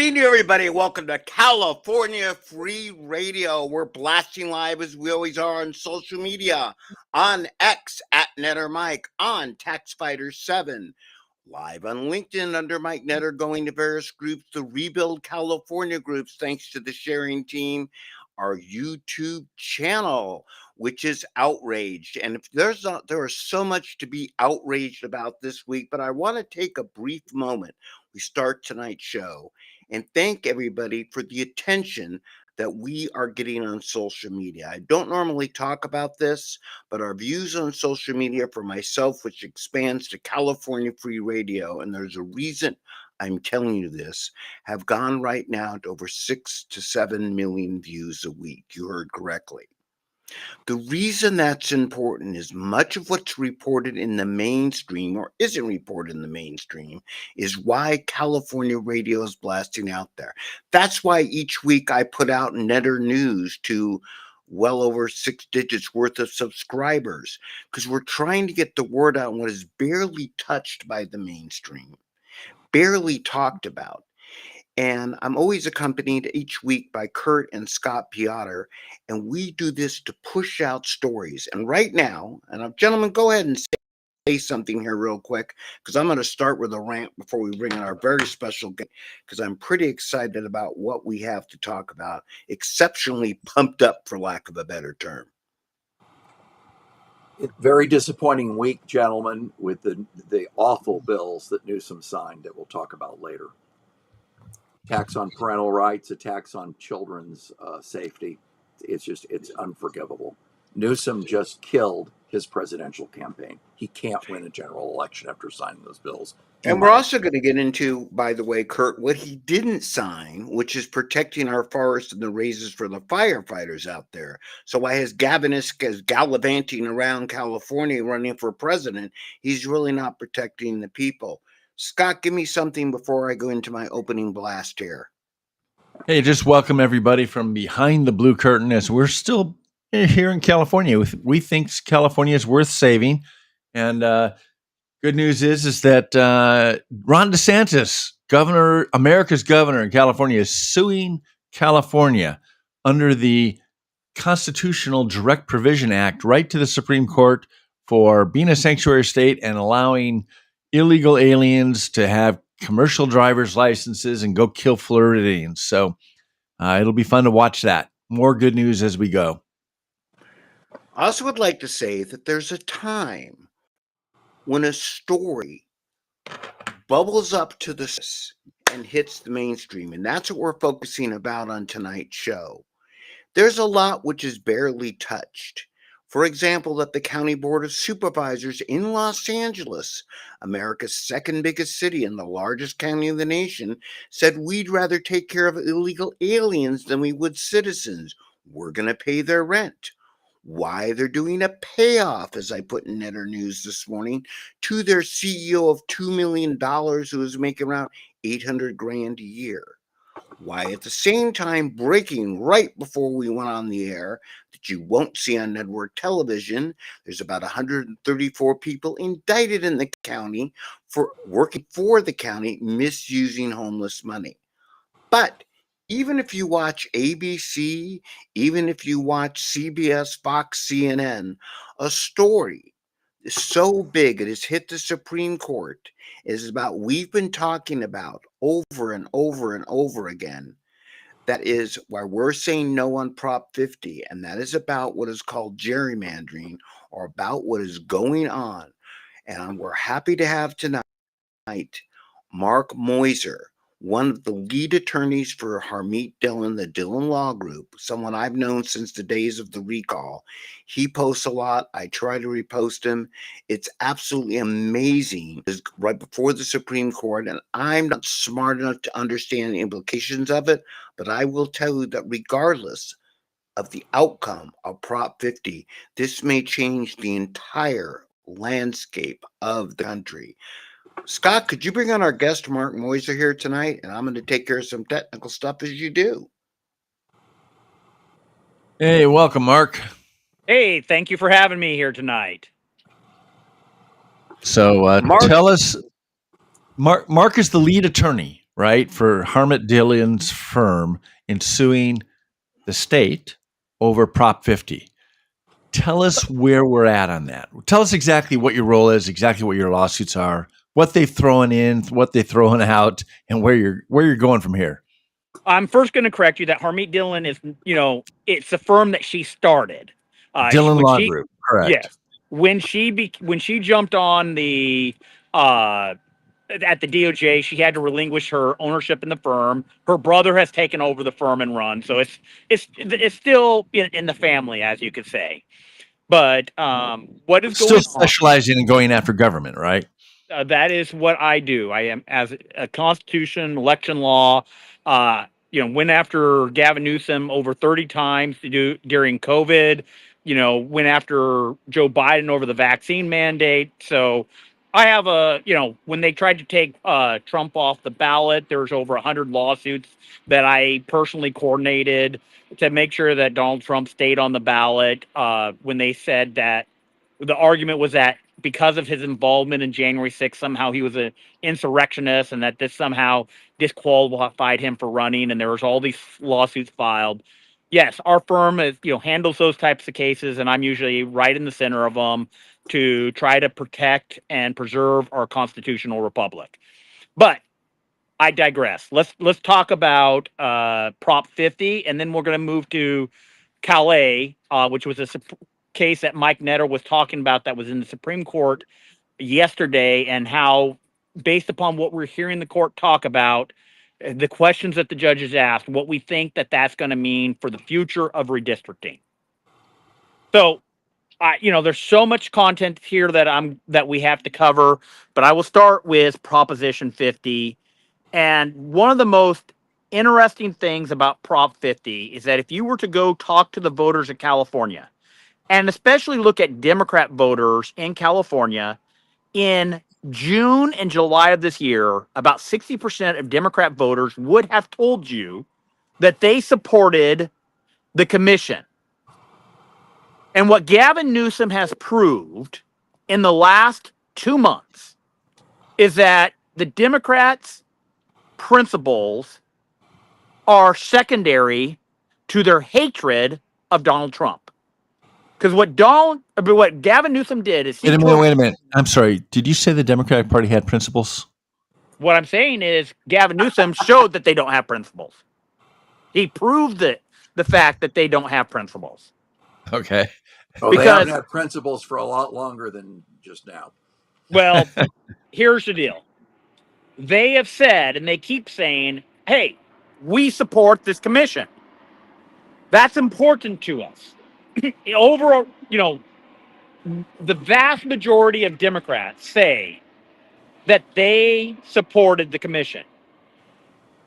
evening, everybody. Welcome to California Free Radio. We're blasting live as we always are on social media, on X at Netter Mike, on TaxFighter7, live on LinkedIn under Mike Netter, going to various groups, the Rebuild California groups, thanks to the sharing team, our YouTube channel, which is outraged. And if there is so much to be outraged about this week, but I want to take a brief moment. We start tonight's show and thank everybody for the attention that we are getting on social media. I don't normally talk about this, but our views on social media for myself, which expands to California Free Radio, and there's a reason I'm telling you this, have gone right now to over 6 to 7 million views a week. You heard correctly. The reason that's important is much of what's reported in the mainstream or isn't reported in the mainstream is why California radio is blasting out there. That's why each week I put out Netter News to well over 6 digits worth of subscribers, because we're trying to get the word out on what is barely touched by the mainstream, barely talked about. And I'm always accompanied each week by Kurt and Scott Piotr, and we do this to push out stories. And right now, and gentlemen, go ahead and say something here real quick, because I'm going to start with a rant before we bring in our very special guest, because I'm pretty excited about what we have to talk about, exceptionally pumped up, for lack of a better term. Very disappointing week, gentlemen, with the awful bills that Newsom signed that we'll talk about later. Tax on parental rights, a tax on children's safety. It's unforgivable. Newsom just killed his presidential campaign. He can't win a general election after signing those bills. And we're also going to get into, by the way, Kurt, what he didn't sign, which is protecting our forests and the raises for the firefighters out there. So while his Gavin is gallivanting around California running for president, he's really not protecting the people. Scott, give me something before I go into my opening blast here. Hey, just welcome everybody from behind the blue curtain, as we're still here in California. We think California is worth saving. And good news is that Ron DeSantis, America's governor in California, is suing California under the Constitutional Direct Provision Act right to the Supreme Court for being a sanctuary state and allowing illegal aliens to have commercial driver's licenses and go kill Floridians. So it'll be fun to watch that. More good news as we go. I also would like to say that there's a time when a story bubbles up to the and hits the mainstream, and that's what we're focusing about on tonight's show. There's a lot which is barely touched. For example, that the County Board of Supervisors in Los Angeles, America's second biggest city and the largest county in the nation, said we'd rather take care of illegal aliens than we would citizens. We're going to pay their rent. Why they're doing a payoff, as I put in Netter News this morning, to their CEO of $2 million who is making around $800,000 a year. Why at the same time, breaking right before we went on the air, that you won't see on network television, there's about 134 people indicted in the county for working for the county, misusing homeless money. But even if you watch ABC, even if you watch CBS, Fox, CNN, a story is so big it has hit the Supreme Court, is about we've been talking about over and over and over again. That is why we're saying no on Prop 50, and that is about what is called gerrymandering, or about what is going on. And we're happy to have tonight Mark Moiser, one of the lead attorneys for Harmeet Dillon, the Dillon Law Group, someone I've known since the days of the recall. He posts a lot. I try to repost him. It's absolutely amazing. It's right before the Supreme Court, and I'm not smart enough to understand the implications of it, but I will tell you that regardless of the outcome of Prop 50, this may change the entire landscape of the country. Scott, could you bring on our guest, Mark Moiser, here tonight? And I'm going to take care of some technical stuff as you do. Hey, welcome, Mark. Hey, thank you for having me here tonight. So tell us, Mark is the lead attorney, right, for Harmit Dillon's firm in suing the state over Prop 50. Tell us where we're at on that. Tell us exactly what your role is, exactly what your lawsuits are, what they've thrown in, what they've thrown out, and where you're going from here. I'm first going to correct you that Harmeet Dillon is, it's the firm that she started. Dillon when Law she- Group, correct? Yes. When she jumped on the at the DOJ, she had to relinquish her ownership in the firm. Her brother has taken over the firm and run, so it's still in the family, as you could say. But what is Still going on? specializing in going after government, right? That is what I do. I am as a constitution, election law. Went after Gavin Newsom over 30 times during COVID. Went after Joe Biden over the vaccine mandate. So I have when they tried to take Trump off the ballot, there's over 100 lawsuits that I personally coordinated to make sure that Donald Trump stayed on the ballot. When they said that the argument was that because of his involvement in January 6th, somehow he was an insurrectionist and that this somehow disqualified him for running. And there was all these lawsuits filed. Yes, our firm is, handles those types of cases, and I'm usually right in the center of them to try to protect and preserve our constitutional republic. But I digress. Let's talk about Prop 50, and then we're going to move to Calais, which was a case that Mike Netter was talking about that was in the Supreme Court yesterday, and how, based upon what we're hearing the court talk about, the questions that the judges asked, what we think that that's going to mean for the future of redistricting. So, there's so much content here that we have to cover, but I will start with Proposition 50. And one of the most interesting things about Prop 50 is that if you were to go talk to the voters of California, and especially look at Democrat voters in California, in June and July of this year, about 60% of Democrat voters would have told you that they supported the commission. And what Gavin Newsom has proved in the last 2 months is that the Democrats' principles are secondary to their hatred of Donald Trump. Because what Gavin Newsom did is Wait a minute. I'm sorry. Did you say the Democratic Party had principles? What I'm saying is Gavin Newsom showed that they don't have principles. He proved the fact that they don't have principles. Okay. Oh, they haven't had principles for a lot longer than just now. Well, here's the deal. They have said, and they keep saying, hey, we support this commission. That's important to us. Overall, the vast majority of Democrats say that they supported the commission.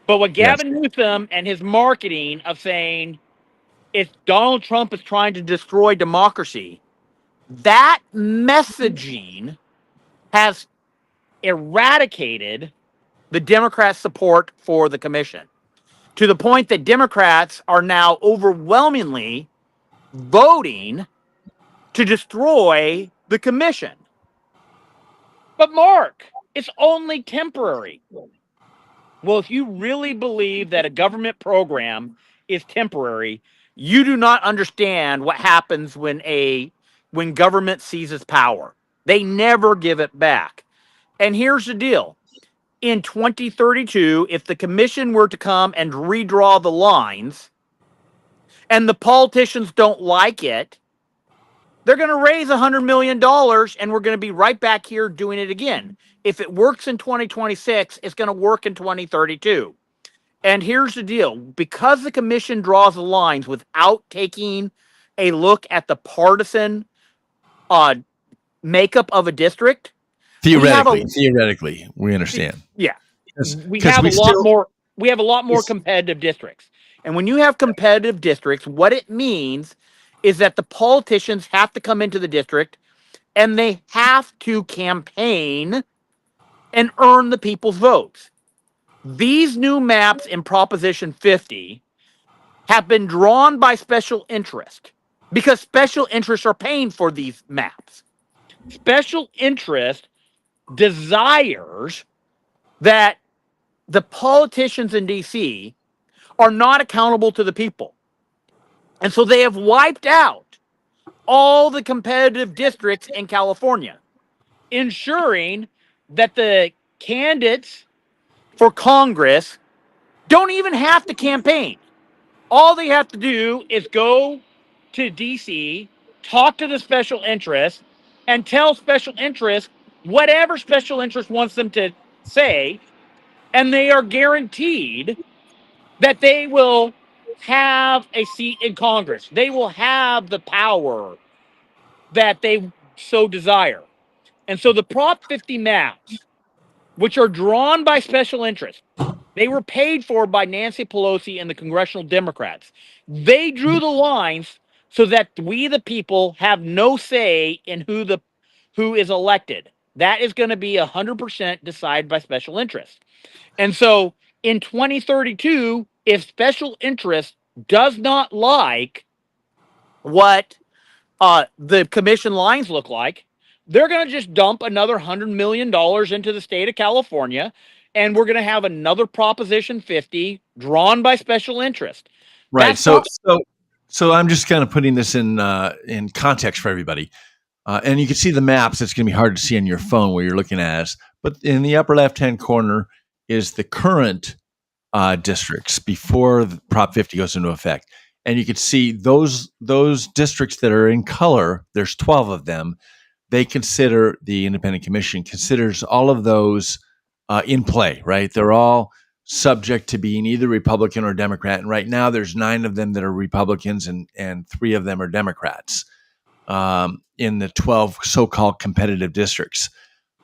But what Gavin Newsom and his marketing of saying if Donald Trump is trying to destroy democracy, that messaging has eradicated the Democrats' support for the commission, to the point that Democrats are now overwhelmingly voting to destroy the commission. But Mark, it's only temporary. Well, if you really believe that a government program is temporary, you do not understand what happens when government seizes power. They never give it back. And here's the deal. In 2032, if the commission were to come and redraw the lines and the politicians don't like it, they're going to raise $100 million and we're going to be right back here doing it again. If it works in 2026, it's going to work in 2032. And here's the deal. Because the commission draws the lines without taking a look at the partisan makeup of a district. Theoretically, we understand. Yeah. We have a lot more competitive districts. And when you have competitive districts, what it means is that the politicians have to come into the district and they have to campaign and earn the people's votes. These new maps in Proposition 50 have been drawn by special interest because special interests are paying for these maps. Special interest desires that the politicians in DC are not accountable to the people. And so they have wiped out all the competitive districts in California, ensuring that the candidates for Congress don't even have to campaign. All they have to do is go to DC, talk to the special interest, and tell special interest whatever special interest wants them to say, and they are guaranteed that they will have a seat in Congress. They will have the power that they so desire. And so the Prop 50 maps, which are drawn by special interest, they were paid for by Nancy Pelosi and the congressional Democrats. They drew the lines so that we, the people, have no say in who is elected. That is going to be 100% decided by special interest. And so in 2032, if special interest does not like what the commission lines look like, they're going to just dump another $100 million into the state of California, and we're going to have another Proposition 50 drawn by special interest. Right. That's So, not- so I'm just kind of putting this in context for everybody. And you can see the maps. It's going to be hard to see on your phone where you're looking at us. But in the upper left-hand corner is the current districts before the Prop 50 goes into effect. And you can see those districts that are in color, there's 12 of them. They consider, the Independent Commission considers all of those in play, right? They're all subject to being either Republican or Democrat. And right now there's 9 of them that are Republicans and 3 of them are Democrats in the 12 so-called competitive districts.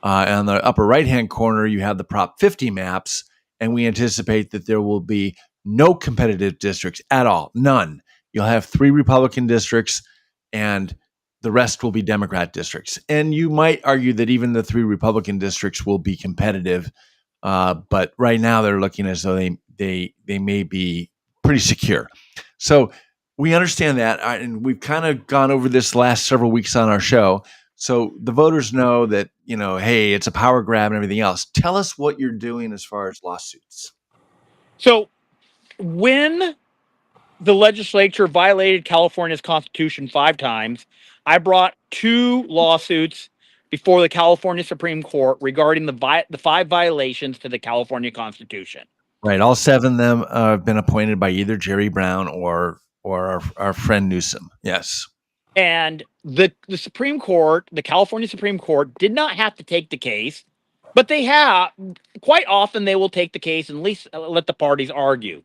On the upper right-hand corner, you have the Prop 50 maps, and we anticipate that there will be no competitive districts at all, none. You'll have 3 Republican districts, and the rest will be Democrat districts. And you might argue that even the 3 Republican districts will be competitive, but right now they're looking as though they may be pretty secure. So we understand that, and we've kind of gone over this last several weeks on our show. So the voters know that, hey, it's a power grab and everything else. Tell us what you're doing as far as lawsuits. So when the legislature violated California's Constitution 5 times, I brought 2 lawsuits before the California Supreme Court regarding the 5 violations to the California Constitution. Right. All 7 of them have been appointed by either Jerry Brown or our friend Newsom. Yes. And the Supreme Court, the California Supreme Court, did not have to take the case, but they have quite often they will take the case and at least let the parties argue.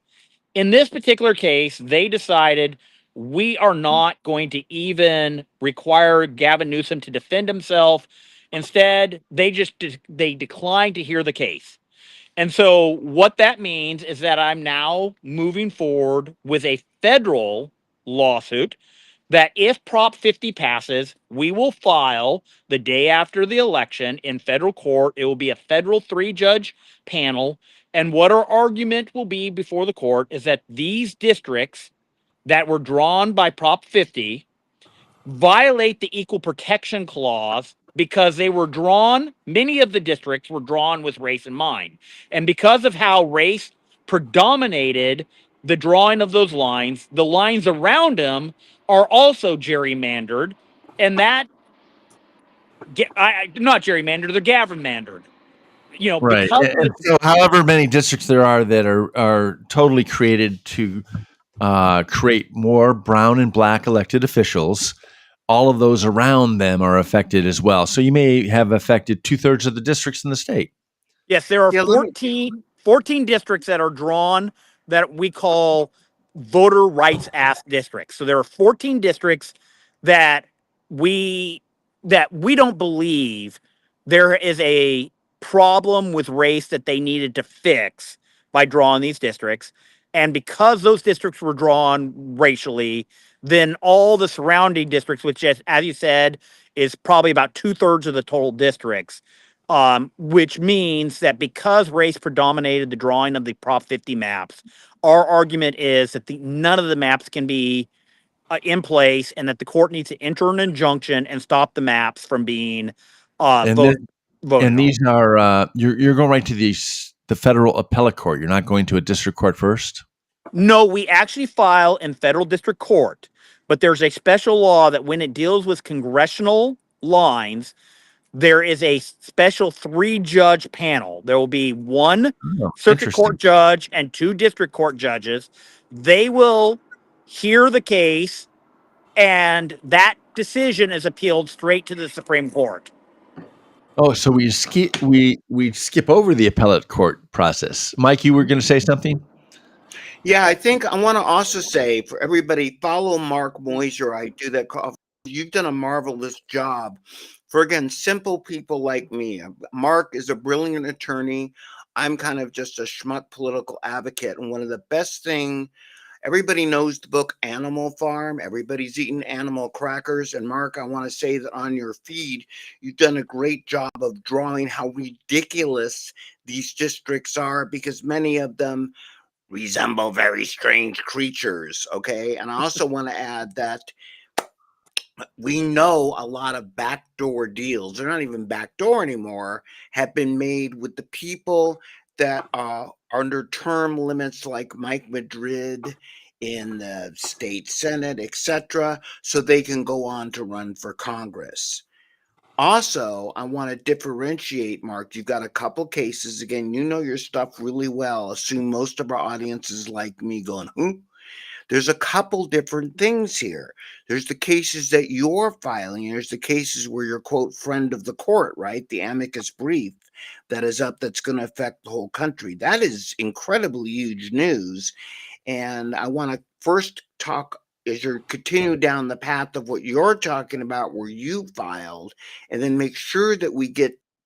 In this particular case, they decided we are not going to even require Gavin Newsom to defend himself. Instead, they declined to hear the case. And so what that means is that I'm now moving forward with a federal lawsuit that if Prop 50 passes, we will file the day after the election in federal court. It will be a federal 3-judge panel. And what our argument will be before the court is that these districts that were drawn by Prop 50 violate the Equal Protection Clause because they were drawn, many of the districts were drawn with race in mind. And because of how race predominated the drawing of those lines, the lines around them are also gerrymandered, and that not gerrymandered, they're Gavin-mandered. Right. Because And so however many districts there are that are totally created to create more brown and black elected officials, all of those around them are affected as well. So you may have affected 2/3 of the districts in the state. yes, there are Yeah, 14 districts that are drawn that we call voter rights act districts. So there are 14 districts that we don't believe there is a problem with race that they needed to fix by drawing these districts. And because those districts were drawn racially, then all the surrounding districts, which, as you said, is probably about 2/3 of the total districts, which means that because race predominated the drawing of the Prop 50 maps, our argument is that none of the maps can be in place, and that the court needs to enter an injunction and stop the maps from being And voted and on. these are you're going right to the the federal appellate court. You're not going to a district court first? No, we actually file in federal district court, but there's a special law that when it deals with congressional lines, there is a special 3-judge panel. There will be one Oh, circuit court judge and 2 district court judges. They will hear the case, and that decision is appealed straight to the Supreme Court. Oh, so we skip over the appellate court process. Mike, you were going to say something? Yeah, I think I want to also say for everybody, follow Mark Moiser. I do that. You've done a marvelous job for, again, simple people like me. Mark is a brilliant attorney. I'm kind of just a schmuck political advocate. And one of the best thing, everybody knows the book Animal Farm. Everybody's eating animal crackers. And Mark, I want to say that on your feed, you've done a great job of drawing how ridiculous these districts are, because many of them resemble very strange creatures. Okay. And I also want to add that we know a lot of backdoor deals, they're not even backdoor anymore, have been made with the people that are under term limits, like Mike Madrid in the state Senate, etc., so they can go on to run for Congress. Also, I want to differentiate, Mark. You've got a couple cases. Again, you know your stuff really well. Assume most of our audience is like me going, who? There's a couple different things here. There's the cases that you're filing. And there's the cases where you're, quote, friend of the court, right? The amicus brief that is up that's going to affect the whole country. That is incredibly huge news. And I want to first talk as you continue down the path of what you're talking about, where you filed, and then make sure that we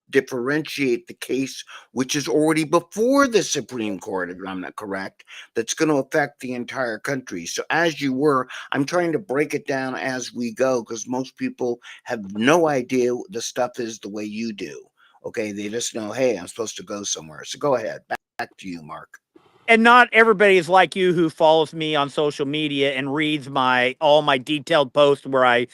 differentiate the case, which is already before the Supreme Court, if I'm not correct, that's going to affect the entire country. So as you were, I'm trying to break it down as we go, because most people have no idea the stuff is the way you do. Okay, they just know, hey, I'm supposed to go somewhere. So go ahead. Back to you, Mark. And not everybody is like you who follows me on social media and reads all my detailed posts where I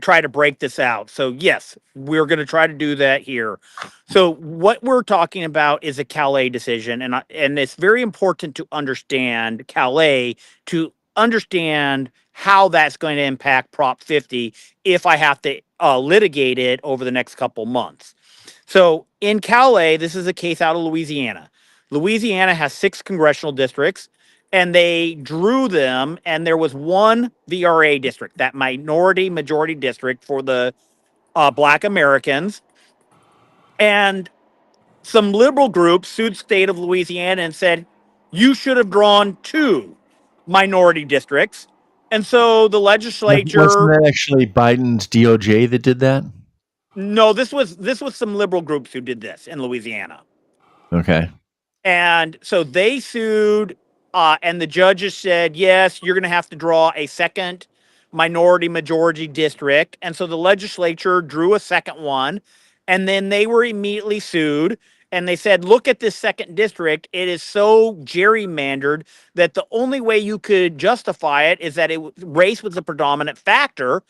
try to break this out. So yes, we're going to try to do that here. So what we're talking about is a Calais decision, and it's very important to understand Calais to understand how that's going to impact Prop 50 if I have to litigate it over the next couple months. So in Calais, this is a case out of Louisiana. Louisiana has 6 congressional districts, and they drew them, and there was one VRA district, that minority majority district for the Black Americans. And some liberal groups sued the state of Louisiana and said, you should have drawn 2 minority districts. And so the legislature... Wasn't that actually Biden's DOJ that did that? No, this was some liberal groups who did this in Louisiana. Okay. And so they sued, and the judges said, yes, you're going to have to draw a second minority majority district. And so the legislature drew a second one, and then they were immediately sued. And they said, look at this second district. It is so gerrymandered that the only way you could justify it is that race was the predominant factor.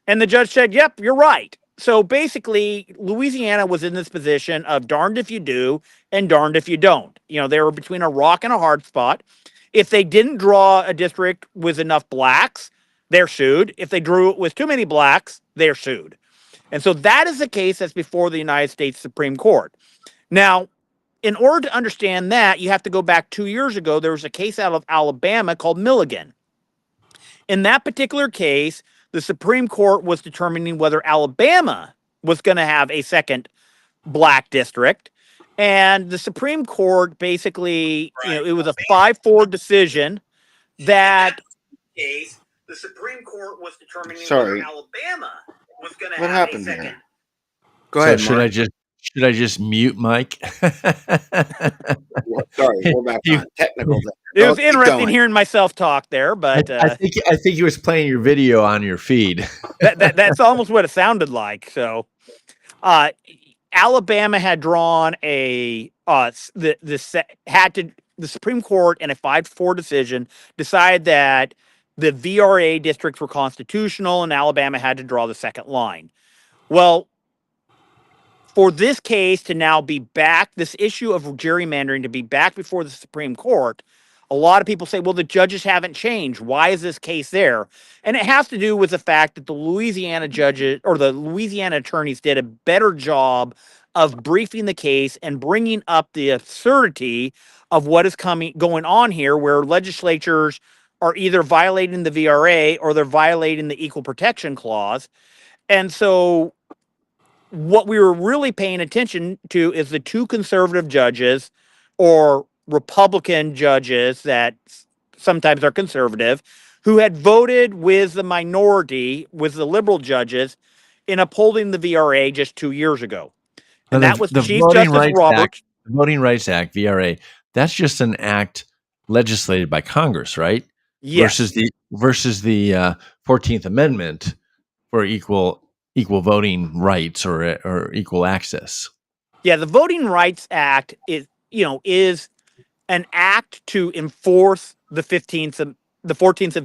And the judge said, yep, you're right. So basically, Louisiana was in this position of darned if you do and darned if you don't. You know, they were between a rock and a hard spot. If they didn't draw a district with enough blacks, they're sued. If they drew it with too many blacks, they're sued. And so that is the case that's before the United States Supreme Court. Now, in order to understand that, you have to go back 2 years ago. There was a case out of Alabama called Milligan. In that particular case, the Supreme Court was determining whether Alabama was going to have a second black district. And the Supreme Court basically, it was a 5-4 decision that case, the Supreme Court was determining whether Alabama was going to have a second. Here? Go ahead, Should Mark. Should I just mute Mike? Sorry, we're back on technical. It was interesting hearing myself talk there, but I think he was playing your video on your feed. that's almost what it sounded like. So, Alabama had drawn the Supreme Court in a 5-4 decision decided that the VRA districts were constitutional, and Alabama had to draw the second line. Well, for this case to now be back, this issue of gerrymandering to be back before the Supreme Court, a lot of people say, well, the judges haven't changed. Why is this case there? And it has to do with the fact that the Louisiana judges or the Louisiana attorneys did a better job of briefing the case and bringing up the absurdity of what is going on here, where legislatures are either violating the VRA or they're violating the Equal Protection Clause. And so what we were really paying attention to is the two conservative judges or Republican judges that sometimes are conservative who had voted with the minority, with the liberal judges, in upholding the VRA just 2 years ago. And that was Chief Justice Roberts. The Voting Rights Act, VRA, that's just an act legislated by Congress, right? Yes. Versus the 14th Amendment for equal voting rights or equal access. Yeah, the Voting Rights Act is an act to enforce the 14th and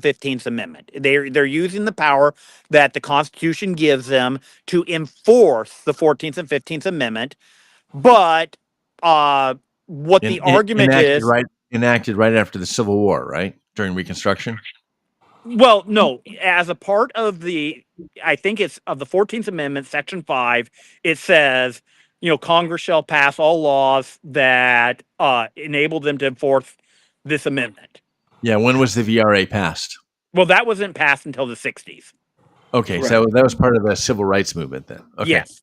15th Amendment. They're using the power that the Constitution gives them to enforce the 14th and 15th Amendment. But what the argument is enacted right after the Civil War, right? During Reconstruction. Well, no, as a part of I think it's of the 14th Amendment, Section 5, it says, Congress shall pass all laws that enable them to enforce this amendment. Yeah, when was the VRA passed? Well, that wasn't passed until the 60s. Okay, right. So that was part of the civil rights movement then. Okay. Yes.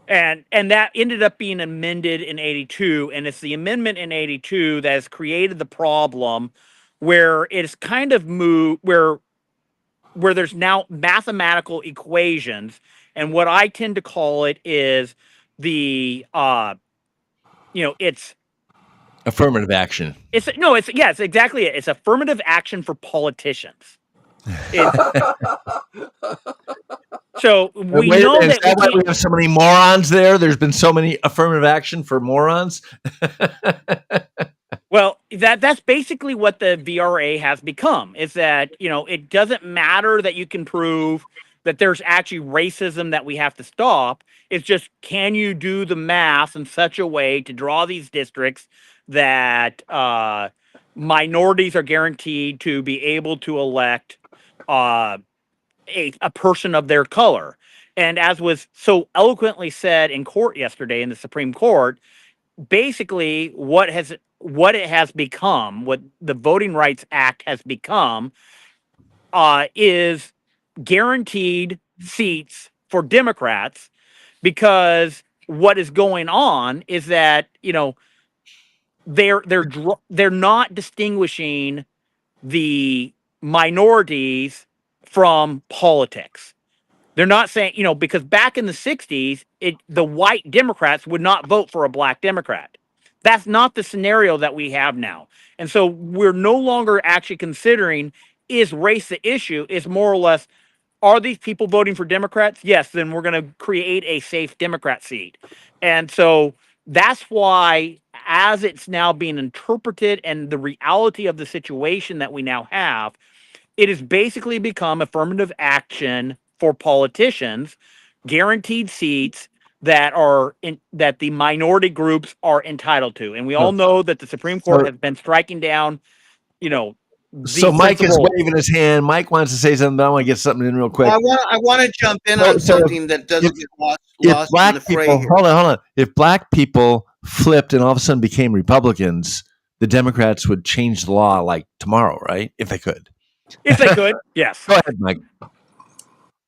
And that ended up being amended in 82, and it's the amendment in 82 that has created the problem where it's kind of moved where there's now mathematical equations, and what I tend to call it is the it's affirmative action. It's exactly it. It's affirmative action for politicians. So we know that why we have so many morons there. There's been so many affirmative action for morons. Well, that's basically what the VRA has become, is that, it doesn't matter that you can prove that there's actually racism that we have to stop. It's just, can you do the math in such a way to draw these districts that minorities are guaranteed to be able to elect a person of their color? And as was so eloquently said in court yesterday in the Supreme Court, basically what it has become, what the Voting Rights Act has become, is guaranteed seats for Democrats, because what is going on is that they're not distinguishing the minorities from politics. They're not saying, because back in the 60s, the white Democrats would not vote for a black Democrat. That's not the scenario that we have now. And so we're no longer actually considering, is race the issue? It's more or less, are these people voting for Democrats? Yes, then we're going to create a safe Democrat seat. And so that's why, as it's now being interpreted and the reality of the situation that we now have, it has basically become affirmative action for politicians, guaranteed seats that the minority groups are entitled to. And we all know that the Supreme Court has been striking down, so Mike is waving his hand. Mike wants to say something, but I want to get something in real quick. I want to jump in on something that doesn't get lost in the fray here. Hold on. If black people flipped and all of a sudden became Republicans, the Democrats would change the law like tomorrow, right? If they could. If they could, yes. Go ahead, Mike.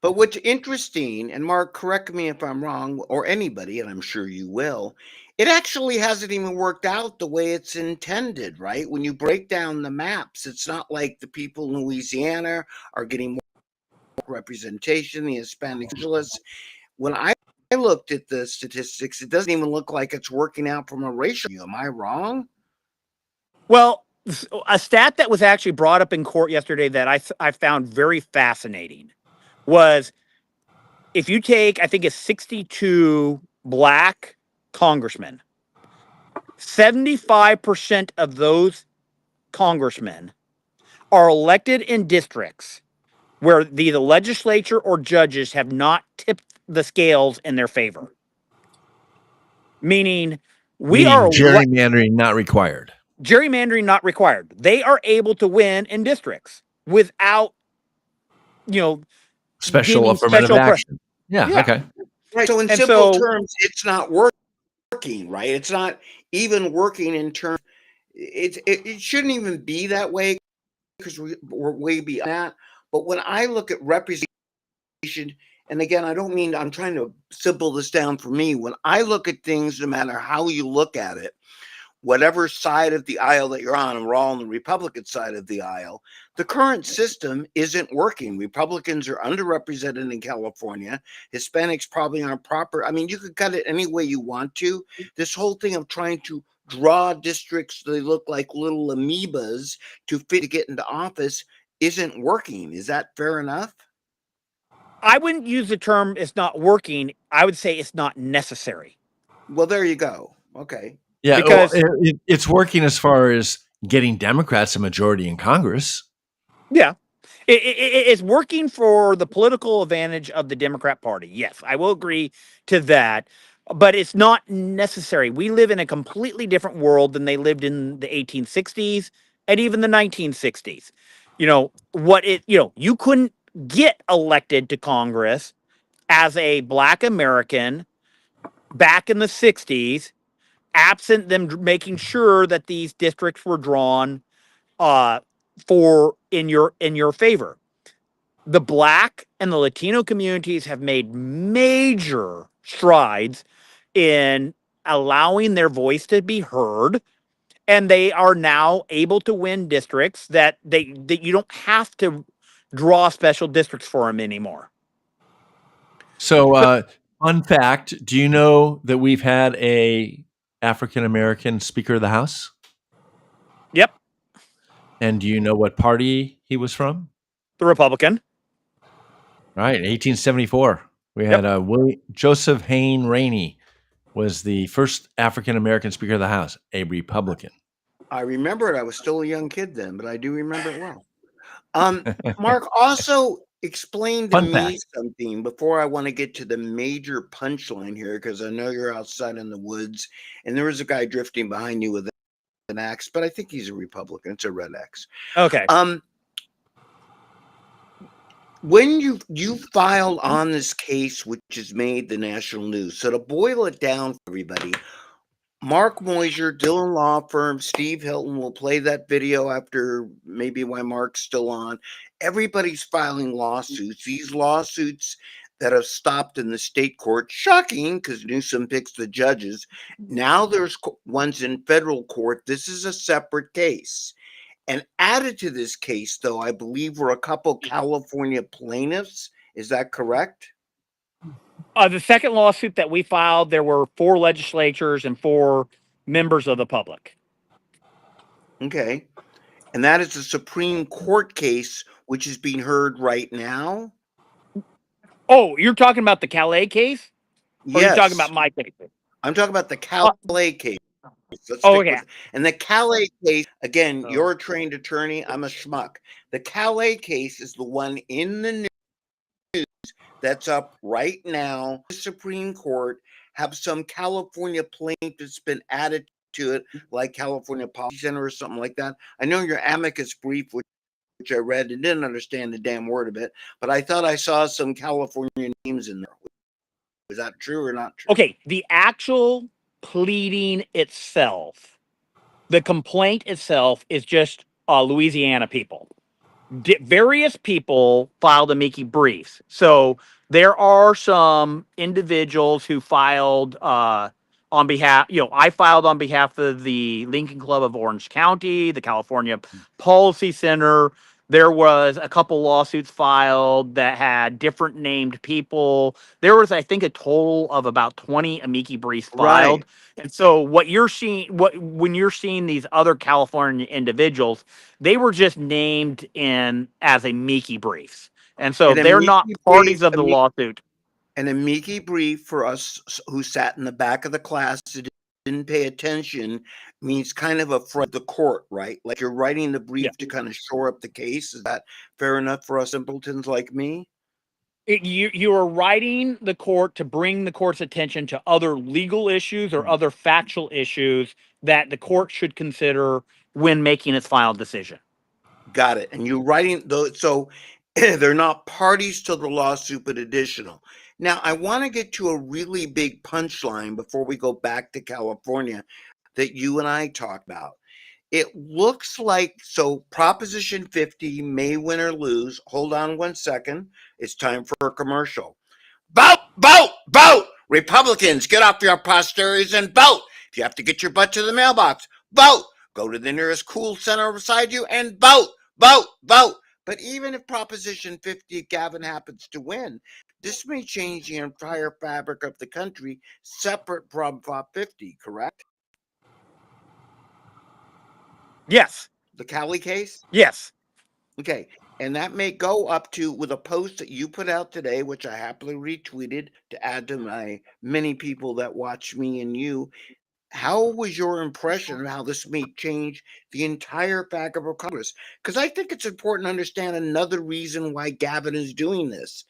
But what's interesting, and Mark, correct me if I'm wrong, or anybody, and I'm sure you will, it actually hasn't even worked out the way it's intended, right? When you break down the maps, it's not like the people in Louisiana are getting more representation, the Hispanic Angeles. When I looked at the statistics, it doesn't even look like it's working out from a racial view. Am I wrong? Well, a stat that was actually brought up in court yesterday that I found very fascinating was, if you take, I think it's 62 black congressmen, 75% of those congressmen are elected in districts where the legislature or judges have not tipped the scales in their favor. meaning Meaning gerrymandering not required. gerrymandering not required. They are able to win in districts without, Special giving affirmative special action. Yeah. Yeah. Okay. Right. So in And simple so terms, it's not working, right? It's not even working in terms. It shouldn't even be that way because we're way beyond that. But when I look at representation, and again, I don't mean I'm trying to simple this down for me. When I look at things, no matter how you look at it, whatever side of the aisle that you're on, and we're all on the Republican side of the aisle, the current system isn't working. Republicans are underrepresented in California. Hispanics probably aren't proper. I mean, you could cut it any way you want to. This whole thing of trying to draw districts so they look like little amoebas to get into office isn't working. Is that fair enough? I wouldn't use the term "it's not working." I would say it's not necessary. Well, there you go. Okay. Yeah. Because it's working as far as getting Democrats a majority in Congress. yeah, it's working for the political advantage of the Democrat Party. Yes, I will agree to that. But it's not necessary. We live in a completely different world than they lived in the 1860s and even the 1960s. You couldn't get elected to Congress as a Black American back in the 60s, absent them making sure that these districts were drawn in your favor. The Black and the Latino communities have made major strides in allowing their voice to be heard, and they are now able to win districts that you don't have to draw special districts for them anymore. So, fun fact: do you know that we've had a African American Speaker of the House? Yep, And do you know what party he was from? the Republican. Right, 1874. We had Joseph Hayne Rainey was the first African American Speaker of the House, a Republican. I remember it. I was still a young kid then, but I do remember it well. Mark, also explain to Fun me fact. something before I want to get to the major punchline here, because I know you're outside in the woods and there was a guy drifting behind you with an axe, but I think he's a Republican. It's a red axe. Okay. When you filed on this case, which has made the national news, so to boil it down for everybody, Mark Moyser, Dillon Law Firm, Steve Hilton will play that video after maybe why Mark's still on. Everybody's filing lawsuits. These lawsuits that have stopped in the state court, shocking because Newsom picks the judges. Now there's ones in federal court. This is a separate case. And added to this case, though, I believe were a couple California plaintiffs. Is that correct? The second lawsuit that we filed, there were 4 legislatures and 4 members of the public. Okay. And that is a Supreme Court case, which is being heard right now. Oh, you're talking about the Calais case? Or Yes. you're talking about my case? I'm talking about the Calais case. Okay. And the Calais case, again, you're a trained attorney. I'm a schmuck. The Calais case is the one in the news that's up right now. The Supreme Court have some California plaintiffs been added to it, like California Policy Center or something like that. I know your amicus brief, which I read and didn't understand a damn word of it, but I thought I saw some California names in there. Is that true or not true? Okay, the actual pleading itself, the complaint itself is just Louisiana people. Various people filed amici briefs. So there are some individuals who filed on behalf, I filed on behalf of the Lincoln Club of Orange County, the California Policy Center. There was a couple lawsuits filed that had different named people. There was, I think, a total of about 20 amici briefs filed. Right. And so when you're seeing these other California individuals, they were just named in as amici briefs. And so they're not parties of the lawsuit. An amici brief for us who sat in the back of the class that didn't pay attention means kind of a front of the court, right? Like you're writing the brief to kind of shore up the case. Is that fair enough for us simpletons like me? You are writing the court to bring the court's attention to other legal issues or other factual issues that the court should consider when making its final decision. Got it. And you're writing those, so they're not parties to the lawsuit, but additional. Now, I want to get to a really big punchline before we go back to California that you and I talked about. It looks like, so Proposition 50 may win or lose. Hold on one second. It's time for a commercial. Vote, vote, vote. Republicans, get off your posterities and vote. If you have to get your butt to the mailbox, vote. Go to the nearest cool center beside you and vote, vote, vote. But even if Proposition 50, Gavin happens to win, this may change the entire fabric of the country separate from Prop 50, correct? Yes. The Cali case? Yes. Okay. And that may go up to, with a post that you put out today, which I happily retweeted to add to my many people that watch me and you. How was your impression of how this may change the entire fabric of Congress? Because I think it's important to understand another reason why Gavin is doing this.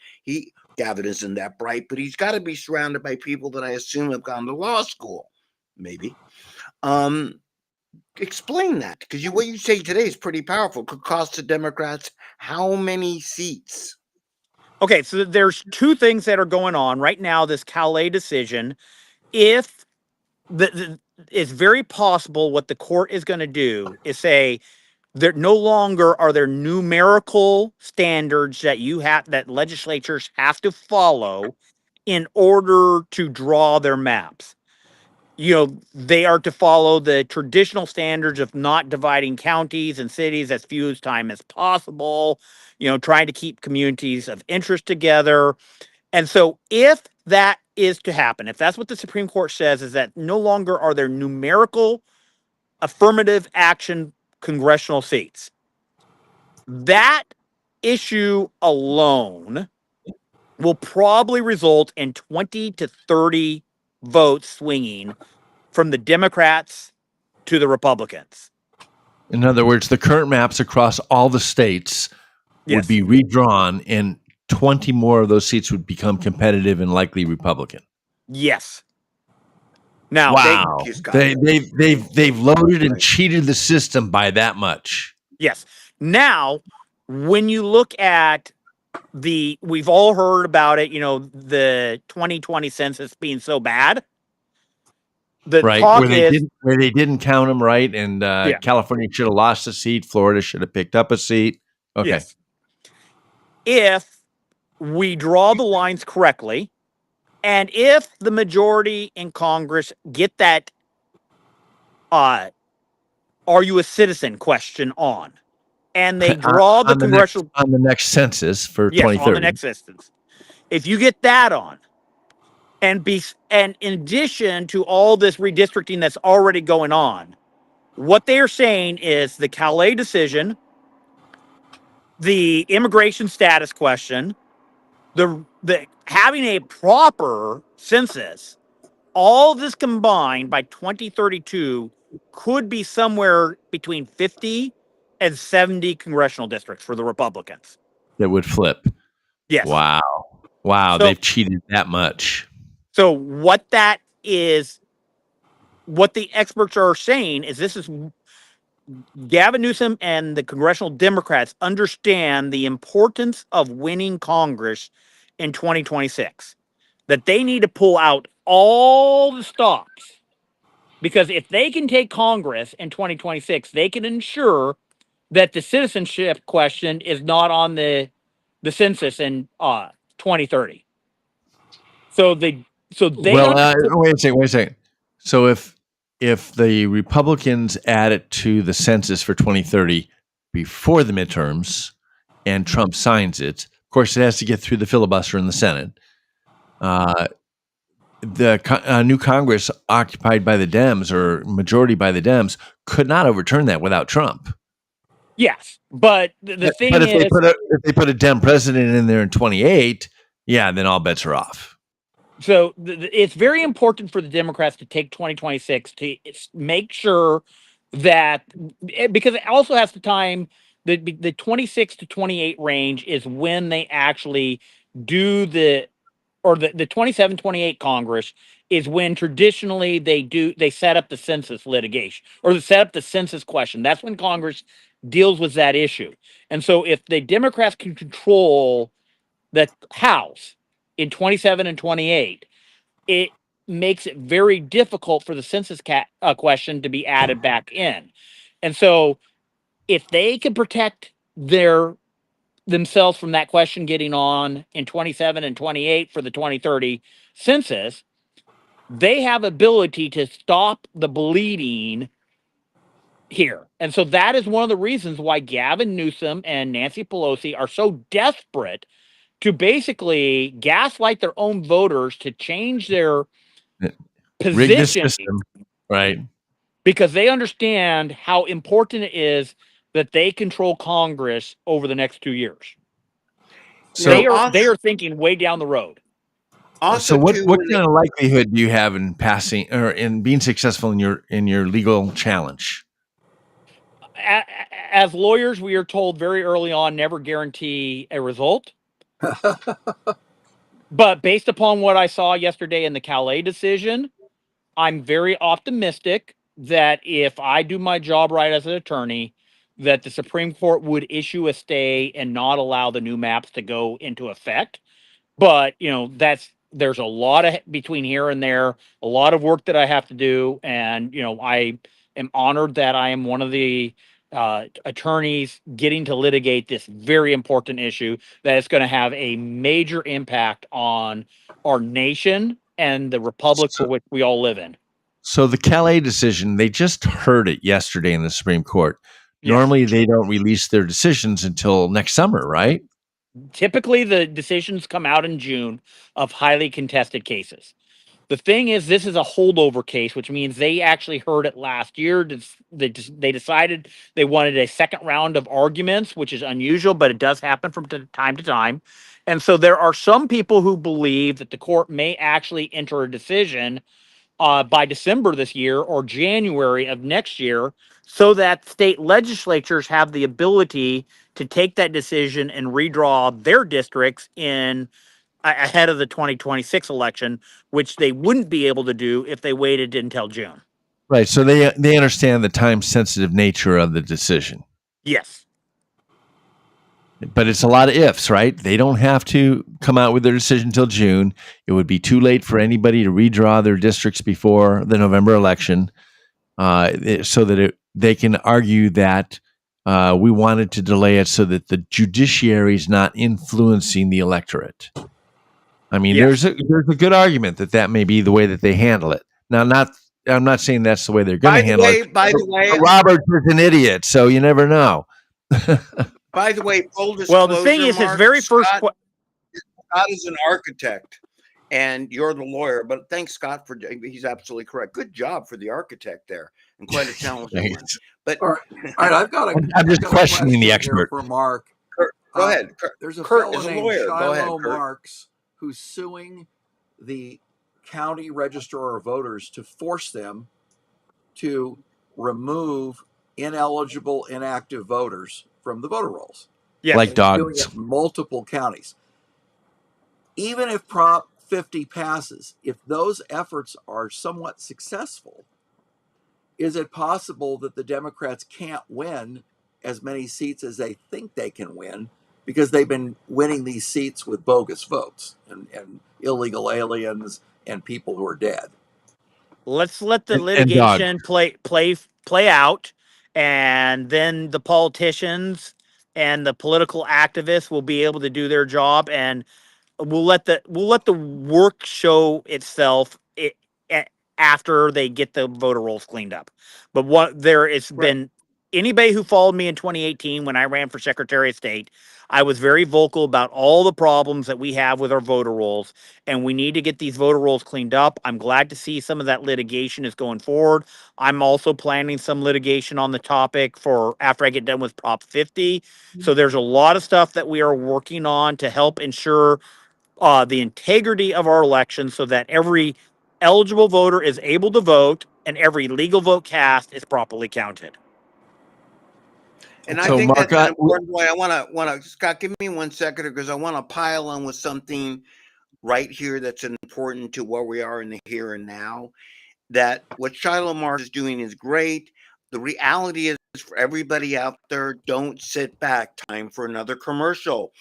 Gavin isn't that bright, but he's got to be surrounded by people that I assume have gone to law school. Maybe. Explain that, because what you say today is pretty powerful. Could cost the Democrats how many seats? Okay, so there's two things that are going on right now. This Calais decision, if it's very possible what the court is going to do is say there no longer are there numerical standards that that legislatures have to follow in order to draw their maps. They are to follow the traditional standards of not dividing counties and cities as few as time as possible, trying to keep communities of interest together. And so if that is to happen, if that's what the Supreme Court says, is that no longer are there numerical affirmative action congressional seats, that issue alone will probably result in 20 to 30 votes swinging from the Democrats to the Republicans. In other words, the current maps across all the states would be redrawn, and 20 more of those seats would become competitive and likely Republican. Yes. Now, wow, they've loaded and cheated the system by that much. Yes. Now, when you look at we've all heard about it, the 2020 census being so bad. The right, talk where they didn't count them right, and California should have lost a seat. Florida should have picked up a seat. Okay. Yes. If we draw the lines correctly, and if the majority in Congress get that are you a citizen question on, and they draw the congressional on the next census for 2030. on the next census. If you get that on, and in addition to all this redistricting that's already going on, what they are saying is the Calais decision, the immigration status question, the having a proper census, all this combined by 2032 could be somewhere between 50 and 70 congressional districts for the Republicans. That would flip. Yes. Wow. So, they've cheated that much. So what that is, what the experts are saying is this is Gavin Newsom and the congressional Democrats understand the importance of winning Congress in 2026, that they need to pull out all the stops, because if they can take Congress in 2026, they can ensure that the citizenship question is not on the census in 2030. Wait a second. So if the Republicans add it to the census for 2030 before the midterms and Trump signs it, of course, it has to get through the filibuster in the Senate. The new Congress occupied by the Dems, or majority by the Dems, could not overturn that without Trump. Yes, but the thing is, if they put a Dem president in there in 2028, then all bets are off. So it's very important for the Democrats to take 2026 to make sure that, because it also has the time, the 26 to 28 range is when they actually do the 27-28 Congress is when traditionally they set up the census litigation or they set up the census question. That's when Congress deals with that issue. And so if the Democrats can control the House in 27 and 28, it makes it very difficult for the census question to be added back in. And so if they can protect themselves from that question getting on in 27 and 28 for the 2030 census, they have ability to stop the bleeding here. And so that is one of the reasons why Gavin Newsom and Nancy Pelosi are so desperate to basically gaslight their own voters to change their Rig this position, system, right? because they understand how important it is that they control Congress over the next 2 years. So, they are thinking way down the road. So what kind of likelihood do you have in passing or in being successful in your legal challenge? As lawyers, we are told very early on, never guarantee a result. But based upon what I saw yesterday in the Calais decision, I'm very optimistic that if I do my job right as an attorney, that the Supreme Court would issue a stay and not allow the new maps to go into effect. But, there's a lot of between here and there, a lot of work that I have to do. And, I am honored that I am one of the attorneys getting to litigate this very important issue that is going to have a major impact on our nation and the republic for which we all live in. So the Calais decision, they just heard it yesterday in the Supreme Court. Yes. Normally they don't release their decisions until next summer, right? Typically the decisions come out in June of highly contested cases. The thing is, this is a holdover case, which means they actually heard it last year. They decided they wanted a second round of arguments, which is unusual, but it does happen from time to time. And so there are some people who believe that the court may actually enter a decision by December this year or January of next year, so that state legislatures have the ability to take that decision and redraw their districts in ahead of the 2026 election, which they wouldn't be able to do if they waited until June. Right. So they understand the time sensitive nature of the decision. Yes. But it's a lot of ifs, right? They don't have to come out with their decision until June. It would be too late for anybody to redraw their districts before the November election, so that they can argue that we wanted to delay it so that the judiciary is not influencing the electorate. I mean, Yes. there's a good argument that may be the way that they handle it. Now, I'm not saying that's the way they're going to handle it. By the way, Robert is an idiot, so you never know. By the way, full disclosure, Well, the thing is, his very first Scott is an architect, and you're the lawyer. But thanks, Scott, he's absolutely correct. Good job for the architect there, and quite a challenging one. But all right, I've got I'm just questioning the expert for Mark. Kurt, go ahead. There's a Kurt fellow is a named lawyer. Go ahead, Shiloh Kurt. Marks who's suing the county registrar of voters to force them to remove ineligible, inactive voters from the voter rolls. Yes. Like And dogs. doing it in multiple counties. Even if Prop 50 passes, if those efforts are somewhat successful, is it possible that the Democrats can't win as many seats as they think they can win because they've been winning these seats with bogus votes and illegal aliens and people who are dead? Let's let the And litigation play out, and then the politicians and the political activists will be able to do their job, and we'll let the work show itself after they get the voter rolls cleaned up. But it's been anybody who followed me in 2018 when I ran for Secretary of State, I was very vocal about all the problems that we have with our voter rolls, and we need to get these voter rolls cleaned up. I'm glad to see some of that litigation is going forward. I'm also planning some litigation on the topic for after I get done with Prop 50. So there's a lot of stuff that we are working on to help ensure the integrity of our elections so that every eligible voter is able to vote and every legal vote cast is properly counted. And I So, think Mark, that's an important point. I want to Scott, give me 1 second because I want to pile on with something right here that's important to where we are in the here and now. That what Shiloh Marsh is doing is great. The reality is for everybody out there, don't sit back. Time for another commercial.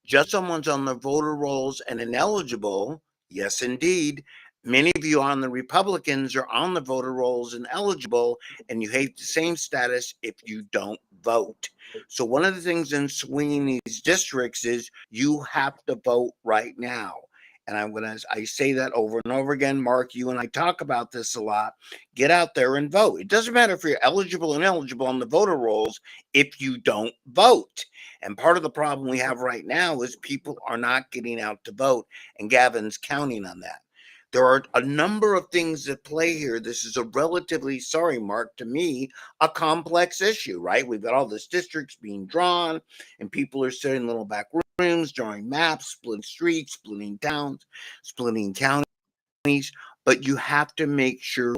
Just someone's on the voter rolls and ineligible. Yes, indeed. Many of you on the Republicans are on the voter rolls and eligible, and you hate the same status if you don't vote. So, one of the things in swinging these districts is you have to vote right now. And I say that over and over again. Mark, you and I talk about this a lot. Get out there and vote. It doesn't matter if you're eligible and ineligible on the voter rolls if you don't vote. And part of the problem we have right now is people are not getting out to vote, and Gavin's counting on that. There are a number of things at play here. This is a relatively, sorry, Mark, to me, a complex issue, right? We've got all these districts being drawn, and people are sitting in little back rooms, drawing maps, splitting streets, splitting towns, splitting counties, but you have to make sure.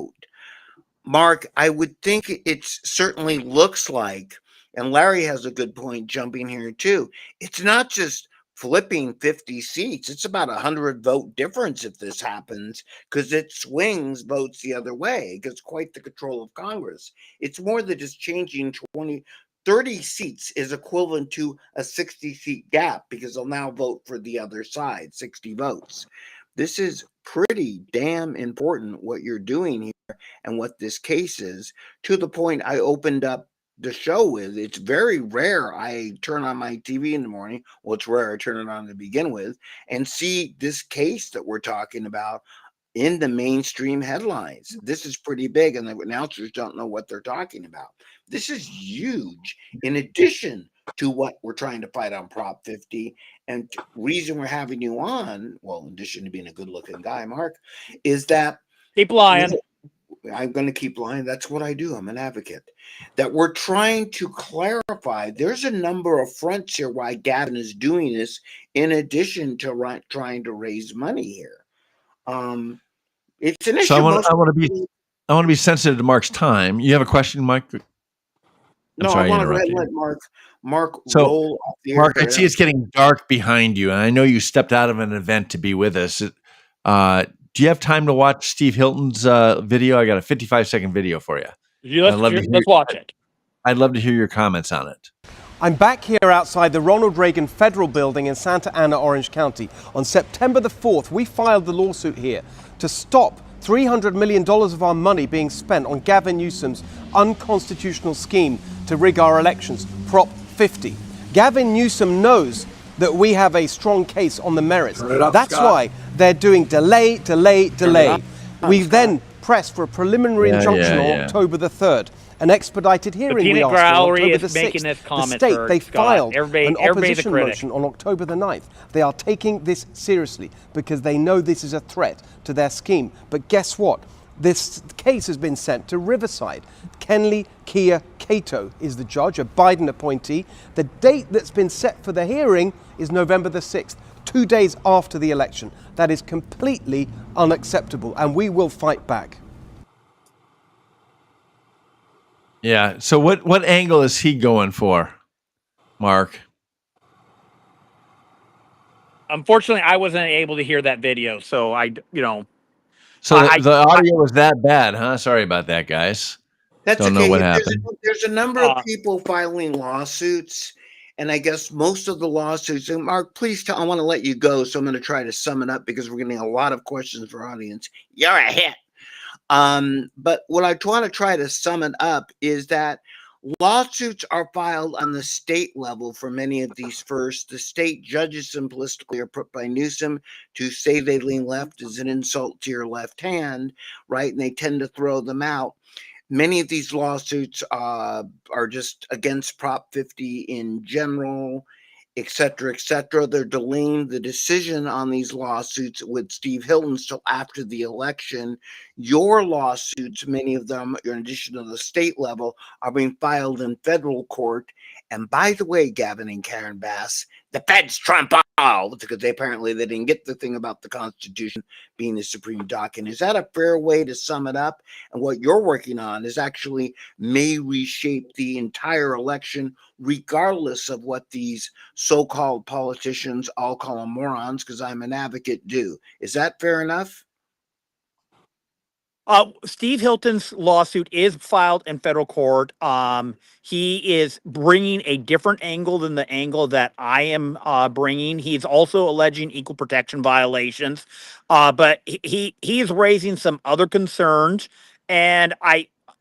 Mark, I would think it certainly looks like, and Larry has a good point jumping here too. It's not just flipping 50 seats. It's about 100 vote difference if this happens, because it swings votes the other way. It gets quite the control of Congress. It's more than just changing 30 seats is equivalent to a 60-seat gap because they'll now vote for the other side, 60 votes. This is pretty damn important what you're doing here and what this case is, to the point I opened up the show with. It's very rare I turn on my TV in the morning. Well, it's rare I turn it on to begin with and see this case that we're talking about in the mainstream headlines. This is pretty big, and the announcers don't know what they're talking about. This is huge in addition to what we're trying to fight on Prop 50. And reason we're having you on, well, in addition to being a good looking guy, Mark, is that Keep lying. I'm going to keep lying. That's what I do. I'm an advocate. That we're trying to clarify. There's a number of fronts here why Gavin is doing this, in addition to trying to raise money here. It's an issue. So I want to be sensitive to Mark's time. You have a question, Mike? No, I want to let Mark roll off the air. Mark, I see it's getting dark behind you, and I know you stepped out of an event to be with us. Do you have time to watch Steve Hilton's video? I got a 55-second video for you. Let's watch it. I'd love to hear your comments on it. I'm back here outside the Ronald Reagan Federal Building in Santa Ana, Orange County. On September the 4th, we filed the lawsuit here to stop $300 million of our money being spent on Gavin Newsom's unconstitutional scheme to rig our elections, Prop 50. Gavin Newsom knows that we have a strong case on the merits. That's why they're doing delay. We then pressed for a preliminary injunction on October the 3rd. An expedited hearing we asked for on October the 6th. The state, they filed an opposition motion on October the 9th. They are taking this seriously because they know this is a threat to their scheme. But guess what? This case has been sent to Riverside. Kenley Kia Cato is the judge, a Biden appointee. The date that's been set for the hearing is November the 6th, 2 days after the election. That is completely unacceptable, and we will fight back. Yeah. So what angle is he going for, Mark? Unfortunately, I wasn't able to hear that video, so So the audio was that bad, huh? Sorry about that, guys. That's Don't okay. know what happened. There's a number of people filing lawsuits, and I guess most of the lawsuits. And Mark, please tell. I want to let you go, so I'm going to try to sum it up because we're getting a lot of questions for our audience. You're a hit. But what I want to try to sum it up is that lawsuits are filed on the state level for many of these first. The state judges simplistically are put by Newsom to say they lean left is an insult to your left hand, right? And they tend to throw them out. Many of these lawsuits are just against Prop 50 in general, et cetera, et cetera. They're delaying the decision on these lawsuits with Steve Hilton till after the election. Your lawsuits, many of them, in addition to the state level, are being filed in federal court. And by the way, Gavin and Karen Bass, the feds trump all, because they didn't get the thing about the Constitution being the supreme document. Is that a fair way to sum it up? And what you're working on is actually may reshape the entire election, regardless of what these so-called politicians, I'll call them morons because I'm an advocate, do. Is that fair enough? Steve Hilton's lawsuit is filed in federal court. He is bringing a different angle than the angle that I am bringing. He's also alleging equal protection violations, but he is raising some other concerns. And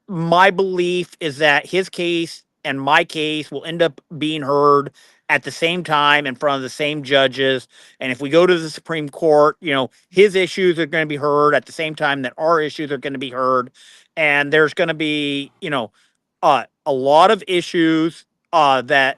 my belief is that his case and my case will end up being heard at the same time in front of the same judges. And if we go to the Supreme Court, his issues are going to be heard at the same time that our issues are going to be heard. And there's going to be, a lot of issues that,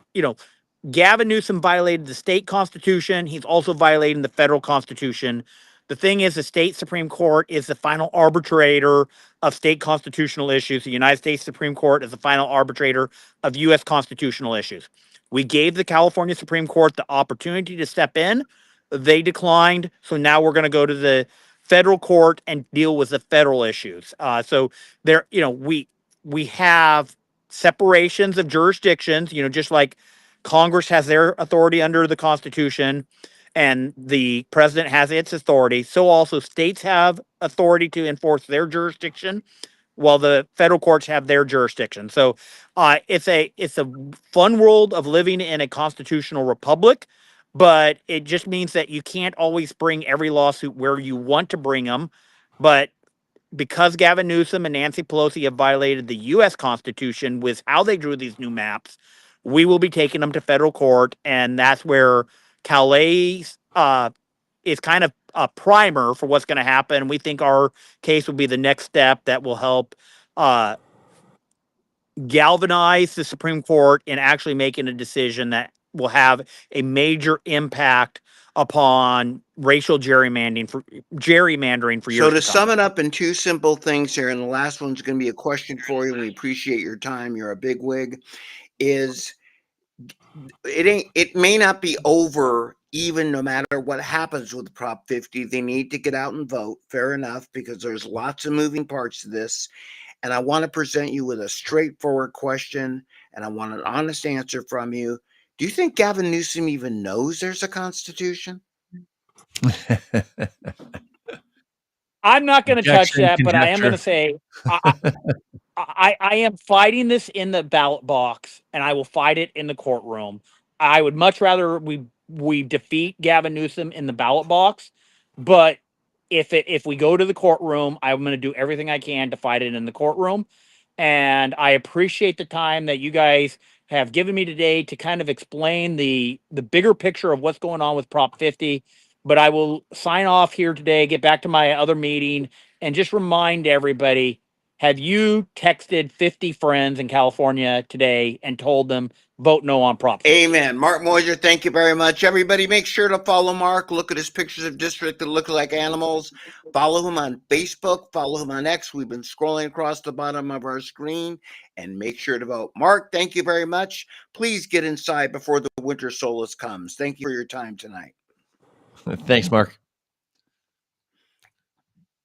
Gavin Newsom violated the state constitution. He's also violating the federal constitution. The thing is, the state Supreme Court is the final arbitrator of state constitutional issues. The United States Supreme Court is the final arbitrator of U.S. constitutional issues. We gave the California Supreme Court the opportunity to step in. They declined. So now we're going to go to the federal court and deal with the federal issues. So there, we have separations of jurisdictions, just like Congress has their authority under the Constitution and the president has its authority. So also states have authority to enforce their jurisdiction while the federal courts have their jurisdiction. So it's a fun world of living in a constitutional republic, but it just means that you can't always bring every lawsuit where you want to bring them. But because Gavin Newsom and Nancy Pelosi have violated the U.S. Constitution with how they drew these new maps, we will be taking them to federal court, and that's where Calais is kind of a primer for what's going to happen. We think our case will be the next step that will help galvanize the Supreme Court in actually making a decision that will have a major impact upon racial gerrymandering for years So to to come. sum it up in two simple things here, and the last one's going to be a question for you, and we appreciate your time. You're a bigwig. It may not be over even no matter what happens with Prop 50. They need to get out and vote. Fair enough, because there's lots of moving parts to this. And I want to present you with a straightforward question, and I want an honest answer from you. Do you think Gavin Newsom even knows there's a Constitution? I'm not going to touch Objection, that, but I am going to conjecture. say I am fighting this in the ballot box, and I will fight it in the courtroom. I would much rather we defeat Gavin Newsom in the ballot box, but if we go to the courtroom, I'm going to do everything I can to fight it in the courtroom. And I appreciate the time that you guys have given me today to kind of explain the bigger picture of what's going on with Prop 50. But I will sign off here today, get back to my other meeting, and just remind everybody, have you texted 50 friends in California today and told them vote no on Prop 50? Amen. Mark Moser, thank you very much. Everybody, make sure to follow Mark. Look at his pictures of district that look like animals. Follow him on Facebook. Follow him on X. We've been scrolling across the bottom of our screen. And make sure to vote. Mark, thank you very much. Please get inside before the winter solstice comes. Thank you for your time tonight. Thanks, Mark.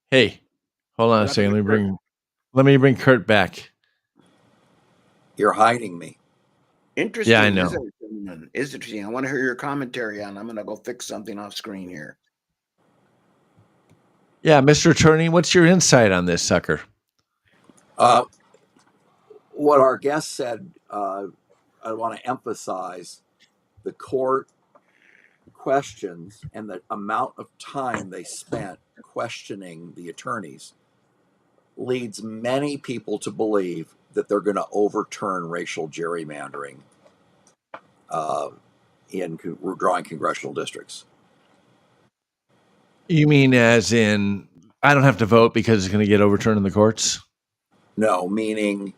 Hey, hold on a second. Let me bring Kurt back. You're hiding me. Interesting. Yeah, I know. Is interesting. I want to hear your commentary on. I'm going to go fix something off screen here. Yeah, Mr. Attorney, what's your insight on this sucker? What our guest said, I want to emphasize the court questions and the amount of time they spent questioning the attorneys leads many people to believe that they're going to overturn racial gerrymandering in drawing congressional districts. You mean as in I don't have to vote because it's going to get overturned in the courts? No, meaning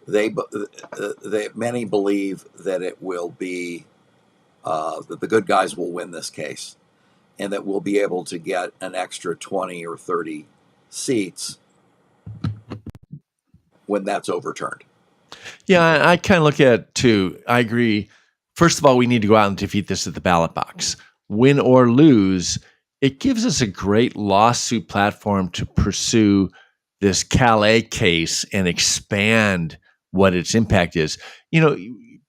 they many believe that it will be that the good guys will win this case, and that we'll be able to get an extra 20 or 30 seats when that's overturned. Yeah, I kind of look at it too. I agree. First of all, we need to go out and defeat this at the ballot box. Win or lose, it gives us a great lawsuit platform to pursue this Calais case and expand what its impact is. You know,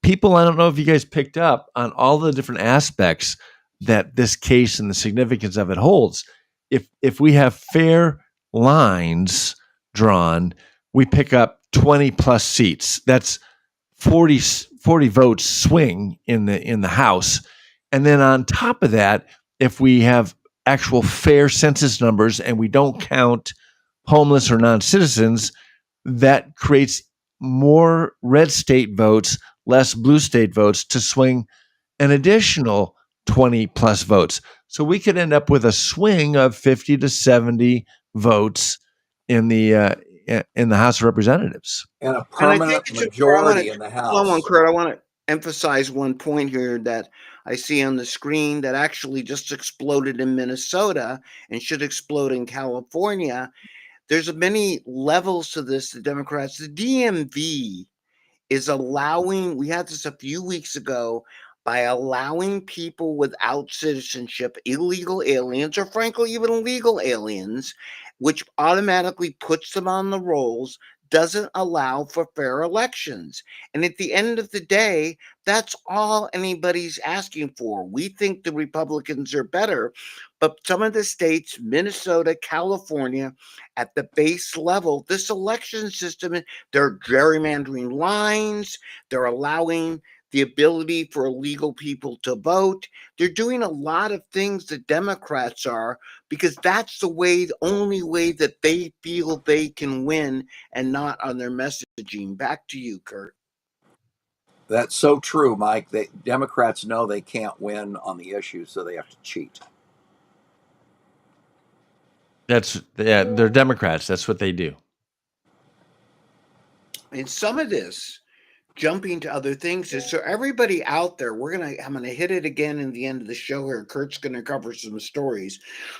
people, I don't know if you guys picked up on all the different aspects that this case and the significance of it holds. If we have fair lines drawn, we pick up 20 plus seats. That's 40 votes swing in the House. And then on top of that, if we have actual fair census numbers and we don't count homeless or non-citizens, that creates more red state votes, less blue state votes to swing an additional 20 plus votes. So we could end up with a swing of 50 to 70 votes in the House of Representatives. And a And I permanent think it's majority in the hold on, House. Kurt. I want to emphasize one point here that I see on the screen that actually just exploded in Minnesota and should explode in California. There's many levels to this. The Democrats, the DMV is allowing, we had this a few weeks ago, by allowing people without citizenship, illegal aliens, or frankly, even legal aliens, which automatically puts them on the rolls, doesn't allow for fair elections. And at the end of the day, that's all anybody's asking for. We think the Republicans are better, but some of the states, Minnesota, California, at the base level, this election system, they're gerrymandering lines, they're allowing the ability for illegal people to vote. They're doing a lot of things the Democrats are because that's the only way that they feel they can win and not on their messaging. Back to you, Kurt. That's so true, Mike. Democrats know they can't win on the issue, so they have to cheat. They're Democrats. That's what they do. And some of this, jumping to other things, is so everybody out there, I'm gonna hit it again in the end of the show here. Kurt's gonna cover some stories,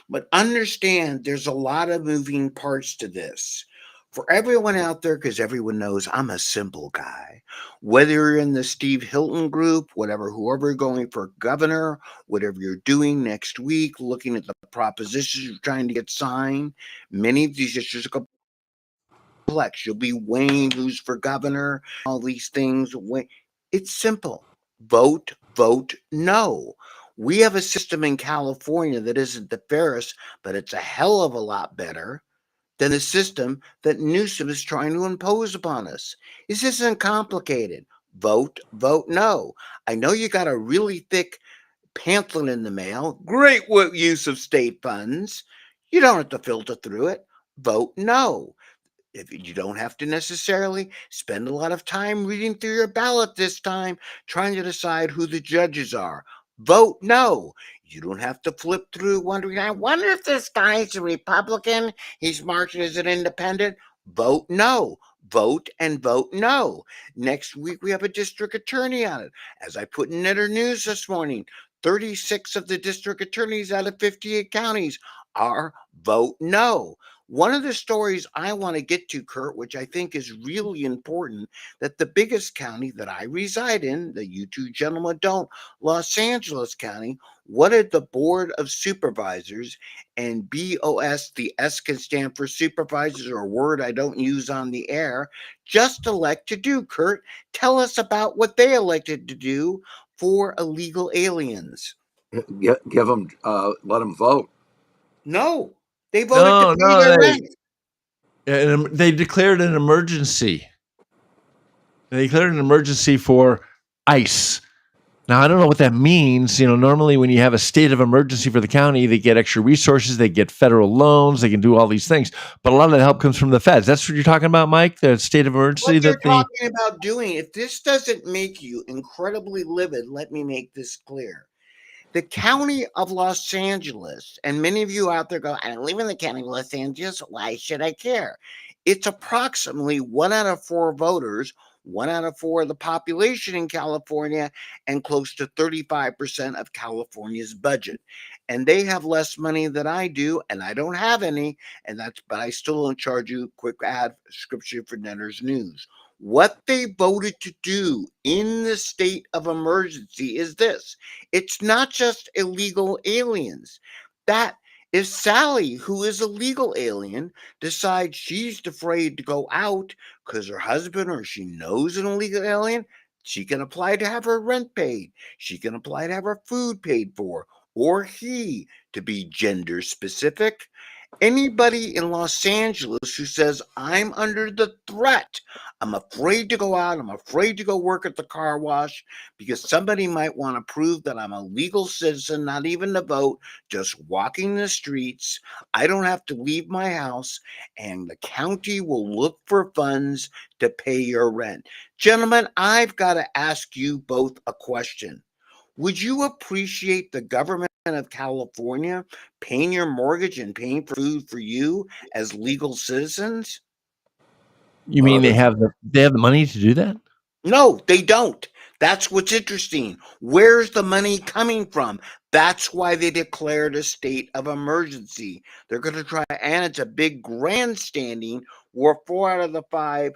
but understand there's a lot of moving parts to this. For everyone out there, because everyone knows I'm a simple guy, whether you're in the Steve Hilton group, whoever you're going for governor, whatever you're doing next week, looking at the propositions you're trying to get signed, many of these issues are complex. You'll be weighing who's for governor, all these things. It's simple. Vote, no. We have a system in California that isn't the fairest, but it's a hell of a lot better than the system that Newsom is trying to impose upon us. This isn't complicated. Vote, no. I know you got a really thick pamphlet in the mail. Great use of state funds. You don't have to filter through it. Vote no. If you don't have to necessarily spend a lot of time reading through your ballot this time, trying to decide who the judges are. Vote no. You don't have to flip through wondering, I wonder if this guy's a Republican, he's marked as an independent. Vote no. Vote and vote no. Next week, we have a district attorney on it. As I put in Netter News this morning, 36 of the district attorneys out of 58 counties are vote no. One of the stories I want to get to, Kurt, which I think is really important, that the biggest county that I reside in, that you two gentlemen don't, Los Angeles County, what did the Board of Supervisors, and BOS, the S can stand for supervisors, or a word I don't use on the air, just elect to do, Kurt? Tell us about what they elected to do for illegal aliens. Give them, let them vote. No, they voted to pay their rent. They declared an emergency. They declared an emergency for ICE. Now, I don't know what that means. You know, normally when you have a state of emergency for the county, they get extra resources, they get federal loans, they can do all these things. But a lot of that help comes from the feds. That's what you're talking about, Mike? The state of emergency? What they're talking about doing, if this doesn't make you incredibly livid, let me make this clear. The county of Los Angeles, and many of you out there go, I live in the county of Los Angeles, why should I care? It's approximately 1 out of 4 voters, 1 out of 4 of the population in California, and close to 35% of California's budget. And they have less money than I do, and I don't have any, but I still don't charge you quick ad subscription for Netter's News. What they voted to do in the state of emergency is this. It's not just illegal aliens. That if Sally, who is a legal alien, decides she's afraid to go out because her husband or she knows an illegal alien, she can apply to have her rent paid. She can apply to have her food paid for, or he, to be gender specific. Anybody in Los Angeles who says, I'm under the threat, I'm afraid to go out, I'm afraid to go work at the car wash because somebody might want to prove that I'm a legal citizen, not even to vote, just walking the streets. I don't have to leave my house, and the county will look for funds to pay your rent. Gentlemen, I've got to ask you both a question. Would you appreciate the government of California paying your mortgage and paying for food for you as legal citizens? You mean The they have the money to do that? No, they don't. That's what's interesting. Where's the money coming from? That's why they declared a state of emergency. They're going to try, and it's a big grandstanding where 4 out of the 5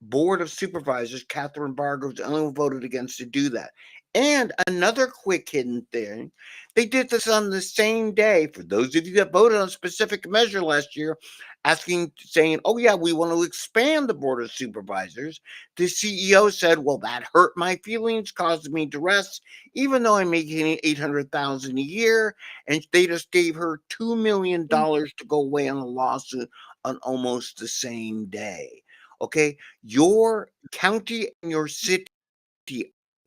Board of Supervisors, Catherine Barger, was the only one voted against to do that. And another quick hidden thing, they did this on the same day. For those of you that voted on a specific measure last year, saying, oh yeah, we want to expand the Board of Supervisors. The CEO said, well, that hurt my feelings, caused me duress, even though I'm making $800,000 a year. And they just gave her $2 million to go away on a lawsuit on almost the same day. Okay, your county and your city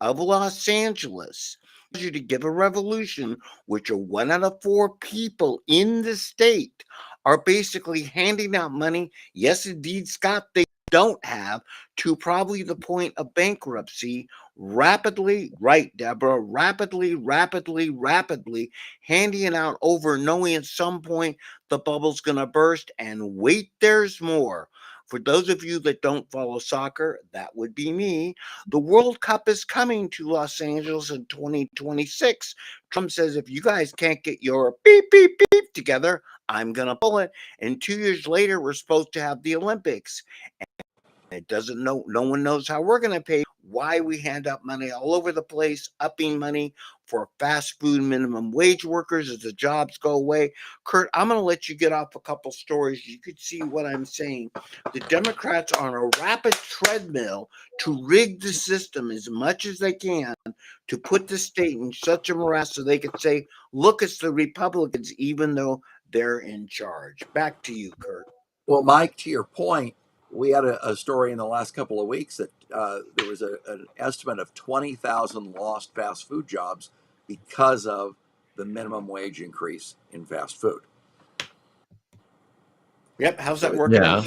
of Los Angeles you to give a revolution, which are 1 out of 4 people in the state are basically handing out money. Yes, indeed, Scott, they don't have, to probably the point of bankruptcy rapidly, right, Deborah, rapidly, handing it out over, knowing at some point the bubble's going to burst. And wait, there's more. For those of you that don't follow soccer, that would be me. The World Cup is coming to Los Angeles in 2026. Trump says, if you guys can't get your beep, beep, beep together, I'm going to pull it. And 2 years later, we're supposed to have the Olympics. It doesn't know, no one knows how we're going to pay, why we hand out money all over the place, upping money for fast food minimum wage workers as the jobs go away. Kurt, I'm going to let you get off a couple stories. You could see what I'm saying. The Democrats are on a rapid treadmill to rig the system as much as they can to put the state in such a morass so they could say, look, it's the Republicans, even though they're in charge. Back to you, Kurt. Well, Mike, to your point, we had a story in the last couple of weeks that there was an estimate of 20,000 lost fast food jobs because of the minimum wage increase in fast food. Yep, how's that working out?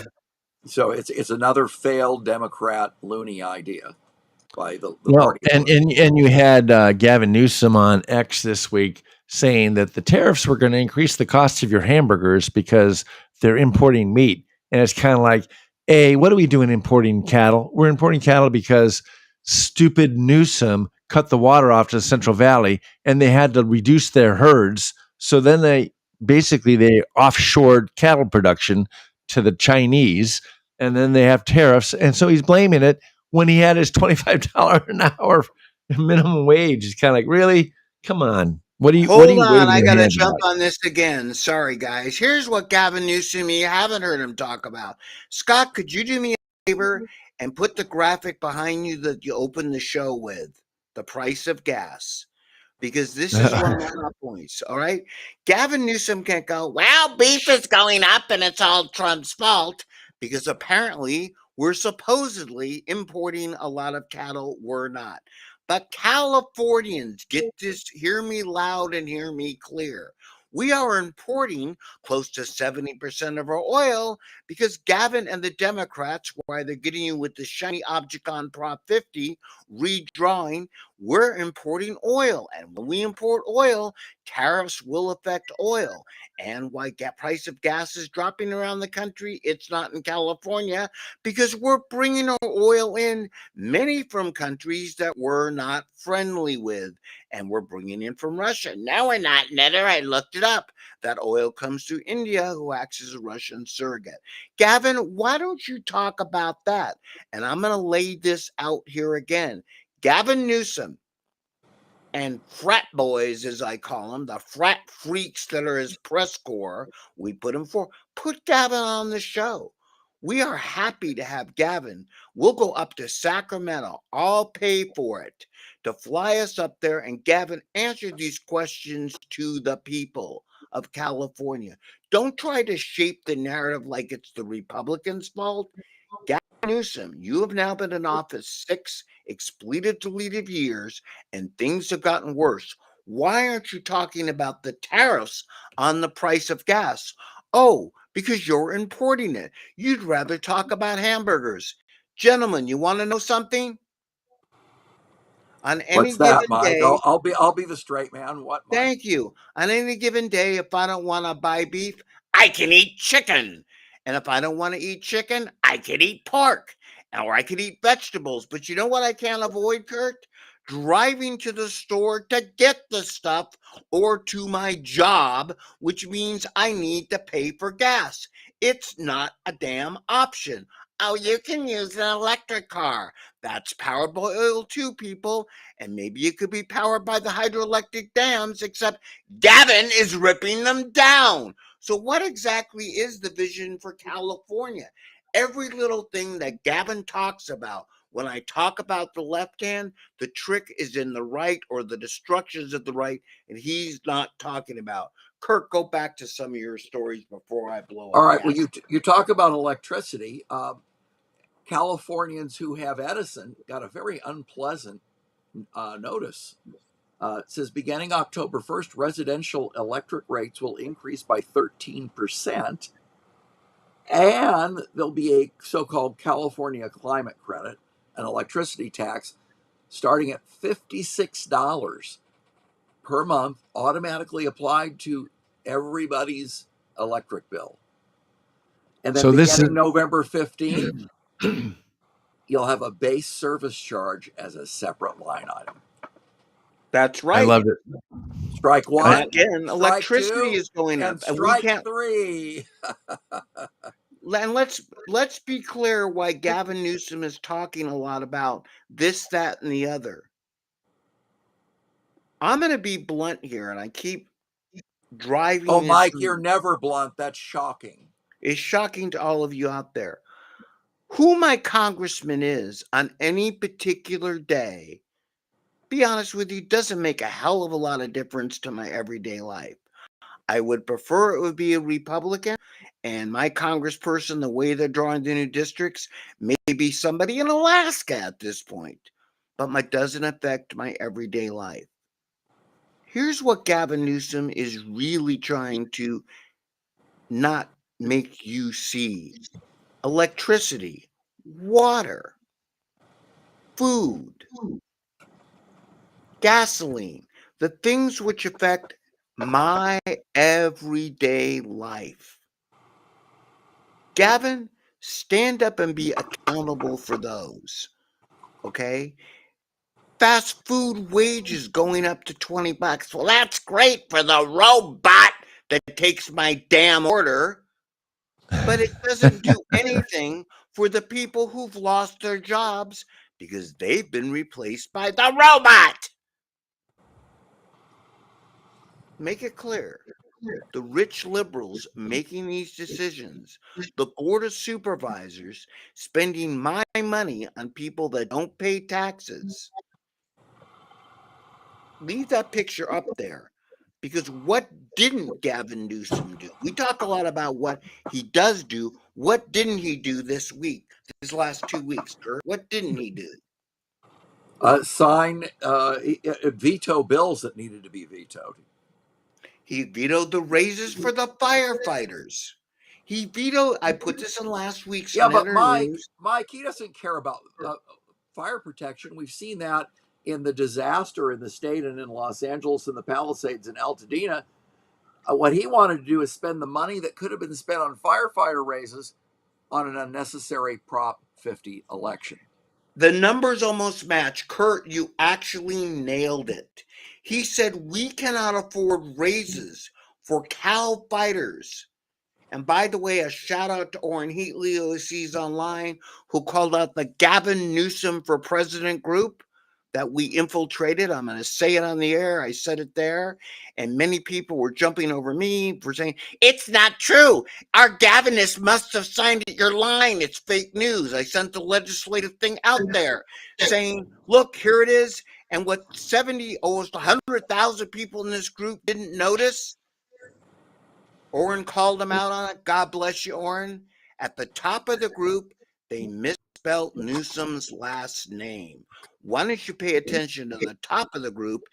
So it's another failed Democrat loony idea by the Well, party. and you had Gavin Newsom on X this week saying that the tariffs were going to increase the cost of your hamburgers because they're importing meat. And it's kind of like, hey, what are we doing importing cattle? We're importing cattle because stupid Newsom cut the water off to the Central Valley and they had to reduce their herds. So then they offshored cattle production to the Chinese, and then they have tariffs. And so he's blaming it when he had his $25 an hour minimum wage. It's kind of like, really? Come on. Hold on, I gotta jump on this again. Sorry, guys. Here's what Gavin Newsom, you haven't heard him talk about. Scott, could you do me a favor and put the graphic behind you that you opened the show with? The price of gas. Because this is one of my points, all right? Gavin Newsom can't go, well, beef is going up and it's all Trump's fault, because apparently we're supposedly importing a lot of cattle. We're not. But Californians, get this, hear me loud and hear me clear. We are importing close to 70% of our oil because Gavin and the Democrats, why they're getting you with the shiny object on Prop 50, redrawing. we're importing oil. And when we import oil, tariffs will affect oil. And why price of gas is dropping around the country, it's not in California, because we're bringing our oil in, many from countries that we're not friendly with. And we're bringing in from Russia. Now we're not, Netter. I looked it up. That oil comes through India, who acts as a Russian surrogate. Gavin, why don't you talk about that? And I'm going to lay this out here again. Gavin Newsom and frat boys, as I call them, the frat freaks that are his press corps, we put him for. Put Gavin on the show. We are happy to have Gavin. We'll go up to Sacramento. I'll pay for it to fly us up there. And Gavin, answer these questions to the people of California. Don't try to shape the narrative like it's the Republicans' fault. Gavin Newsom, you have now been in office 6 expletive years, and things have gotten worse. Why aren't you talking about the tariffs on the price of gas? Oh, because you're importing it. You'd rather talk about hamburgers. Gentlemen, you want to know something? On any What's that, given Mike? day, I'll be the straight man. What, Mike? thank you. On any given day, if I don't want to buy beef, I can eat chicken. And if I don't want to eat chicken, I can eat pork. Or I can eat vegetables. But you know what I can't avoid, Kurt? Driving to the store to get the stuff or to my job, which means I need to pay for gas. It's not a damn option. Oh, you can use an electric car. That's powered by oil too, people. And maybe it could be powered by the hydroelectric dams, except Gavin is ripping them down. So what exactly is the vision for California? Every little thing that Gavin talks about, when I talk about the left hand, the trick is in the right, or the destructions of the right, and he's not talking about. Kirk, go back to some of your stories before I blow up. All right. Well, you talk about electricity. Californians who have Edison got a very unpleasant notice. It says beginning October 1st, residential electric rates will increase by 13%, and there'll be a so-called California climate credit, an electricity tax, starting at $56 per month, automatically applied to everybody's electric bill. And then So this beginning is November 15th, you'll have a base service charge as a separate line item. That's I right. loved it. Strike one, Again, strike electricity two, is going up, and and we strike can't. three. And let's be clear why Gavin Newsom is talking a lot about this, that, and the other. I'm going to be blunt here, and I keep driving. Oh, this Mike, home. you're never blunt. That's shocking. It's shocking to all of you out there. Who my congressman is on any particular day, be honest with you, doesn't make a hell of a lot of difference to my everyday life. I would prefer it would be a Republican, and my congressperson, the way they're drawing the new districts, may be somebody in Alaska at this point, but it doesn't affect my everyday life. Here's what Gavin Newsom is really trying to not make you see: electricity, water, food, gasoline, the things which affect my everyday life. Gavin, stand up and be accountable for those. Okay? Fast food wages going up to $20. Well, that's great for the robot that takes my damn order, but it doesn't do anything for the people who've lost their jobs because they've been replaced by the robot. Make it clear. The rich liberals making these decisions, the board of supervisors spending my money on people that don't pay taxes. Leave that picture up there, because what didn't Gavin Newsom do? We talk a lot about what he does do. What didn't he do this week, these last 2 weeks, Kurt? What didn't he do? Sign veto bills that needed to be vetoed. He vetoed the raises for the firefighters. He vetoed, I put this in last week's Yeah, but Netter Mike, News. Mike, he doesn't care about fire protection. We've seen that in the disaster in the state and in Los Angeles and the Palisades and Altadena, what he wanted to do is spend the money that could have been spent on firefighter raises on an unnecessary Prop 50 election. The numbers almost match. Kurt, you actually nailed it. He said we cannot afford raises for Cal fighters. And by the way, a shout out to Orrin Heatley, who sees online, who called out the Gavin Newsom for President group that we infiltrated. I'm going to say it on the air. I said it there. And many people were jumping over me for saying, it's not true. Our Gavinists must have signed it. You're lying. It's fake news. I sent the legislative thing out there saying, look, here it is. And what 70, almost 100,000 people in this group didn't notice, Orrin called them out on it. God bless you, Orrin. At the top of the group, they misspelled Newsom's last name. Why don't you pay attention to the top of the group?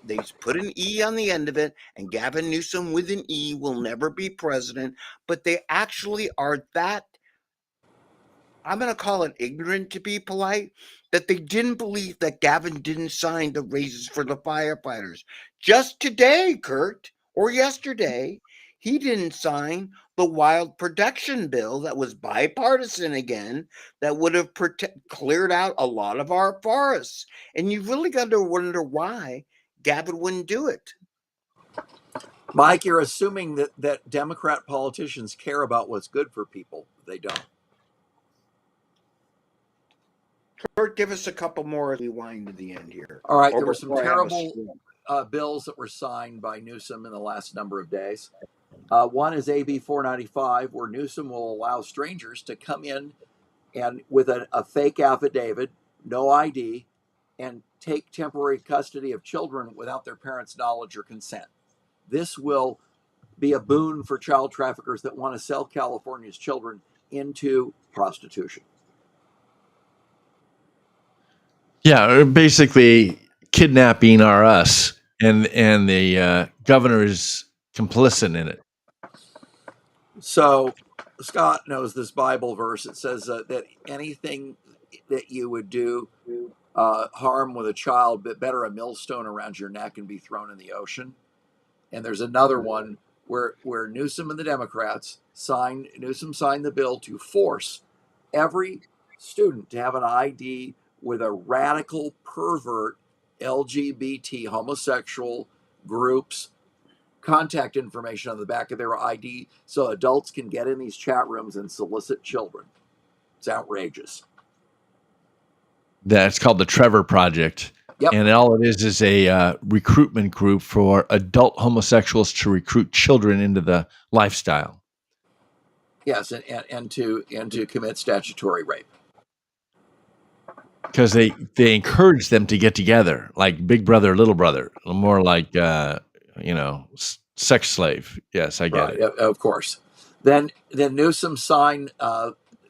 They put an E on the end of it, and Gavin Newsom with an E will never be president. But they actually are that, I'm going to call it ignorant to be polite, that they didn't believe that Gavin didn't sign the raises for the firefighters. Just today, Kurt, or yesterday, he didn't sign the wild protection bill that was bipartisan again, that would have cleared out a lot of our forests. And you really got to wonder why Gavin wouldn't do it. Mike, you're assuming that Democrat politicians care about what's good for people. They don't. Kurt, give us a couple more as we wind to the end here. All right, there were some terrible bills that were signed by Newsom in the last number of days. One is AB 495, where Newsom will allow strangers to come in and with a fake affidavit, no ID, and take temporary custody of children without their parents' knowledge or consent. This will be a boon for child traffickers that want to sell California's children into prostitution. Yeah, basically kidnapping are us, and the governor is complicit in it. So Scott knows this Bible verse. It says that anything that you would do harm with a child, but better a millstone around your neck and be thrown in the ocean. And there's another one where Newsom and the Democrats signed the bill to force every student to have an ID with a radical pervert LGBT homosexual groups contact information on the back of their ID so adults can get in these chat rooms and solicit children. It's outrageous. That's called the Trevor Project. Yep. And all it is a recruitment group for adult homosexuals to recruit children into the lifestyle. Yes, and to commit statutory rape. Because they encourage them to get together, like Big Brother, Little Brother, more like sex slave. Yes, I get it. Of course. Then Newsom signed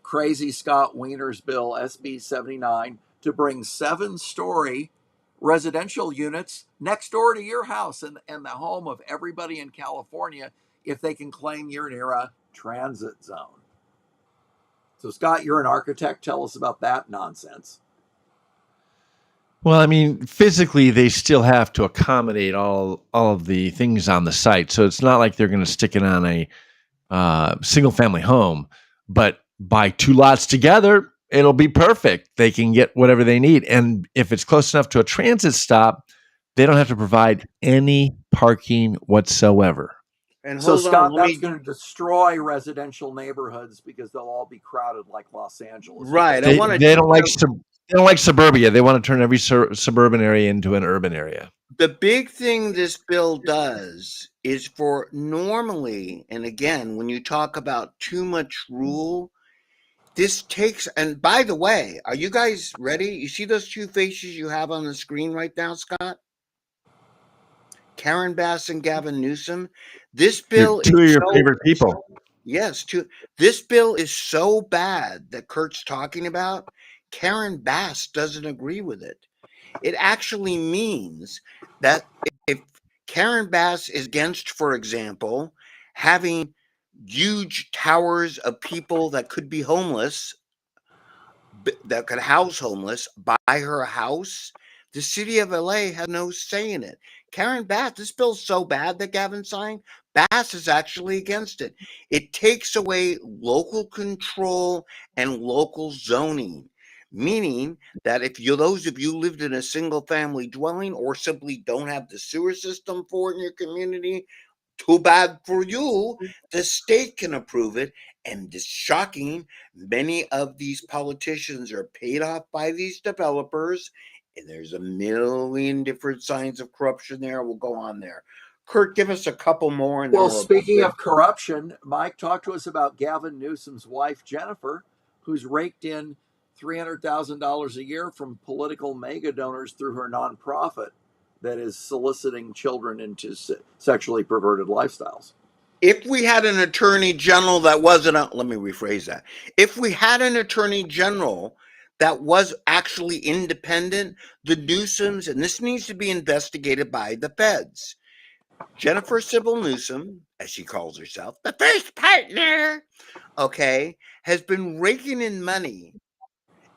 crazy Scott Wiener's bill, SB 79, to bring 7-story residential units next door to your house and the home of everybody in California if they can claim you're near a transit zone. So, Scott, you're an architect. Tell us about that nonsense. Well, I mean, physically, they still have to accommodate all of the things on the site. So it's not like they're going to stick it on a single-family home. But by 2 lots together, it'll be perfect. They can get whatever they need. And if it's close enough to a transit stop, they don't have to provide any parking whatsoever. And so, Scott, that's going to destroy residential neighborhoods because they'll all be crowded like Los Angeles. Right. They don't like suburbia. They want to turn every suburban area into an urban area. The big thing this bill does is for normally, and again, when you talk about too much rule, this takes, and by the way, are you guys ready? You see those two faces you have on the screen right now, Scott? Karen Bass and Gavin Newsom. This bill two of your favorite people. Yes, this bill is so bad that Kurt's talking about. Karen Bass doesn't agree with it. It actually means that if Karen Bass is against, for example, having huge towers of people that could be homeless, that could house homeless, buy her a house, The city of LA had no say in it. Karen Bass, this bill's so bad that Gavin signed, Bass is actually against it. It takes away local control and local zoning, meaning that if those of you lived in a single family dwelling or simply don't have the sewer system for it in your community, too bad for you. The state can approve it. And it's shocking, many of these politicians are paid off by these developers. And there's a million different signs of corruption there. We'll go on there. Kurt, give us a couple more. And well, speaking of corruption, Mike, talk to us about Gavin Newsom's wife, Jennifer, who's raked in $300,000 a year from political mega donors through her nonprofit that is soliciting children into sexually perverted lifestyles. If we had an attorney general that wasn't, let me rephrase that. If we had an attorney general that was actually independent, the Newsoms, and this needs to be investigated by the feds. Jennifer Sybil Newsom, as she calls herself, the first partner, okay, has been raking in money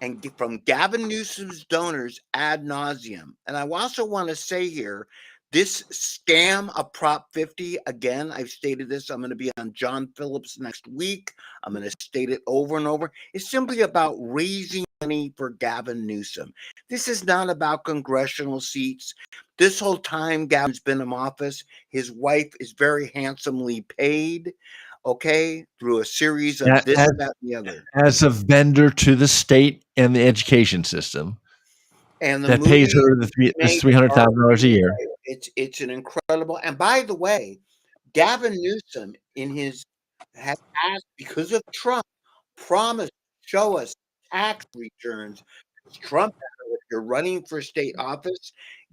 and from Gavin Newsom's donors ad nauseum. And I also want to say here, this scam of Prop 50, again, I've stated this, I'm going to be on John Phillips next week. I'm going to state it over and over. It's simply about raising money for Gavin Newsom. This is not about congressional seats. This whole time Gavin's been in office, his wife is very handsomely paid, okay, through a series of this, that, and the other. As a vendor to the state and the education system. And that pays her the $300,000 a year. It's an incredible. And by the way, Gavin Newsom has asked, because of Trump, promised to show us tax returns. Trump, if you're running for state office,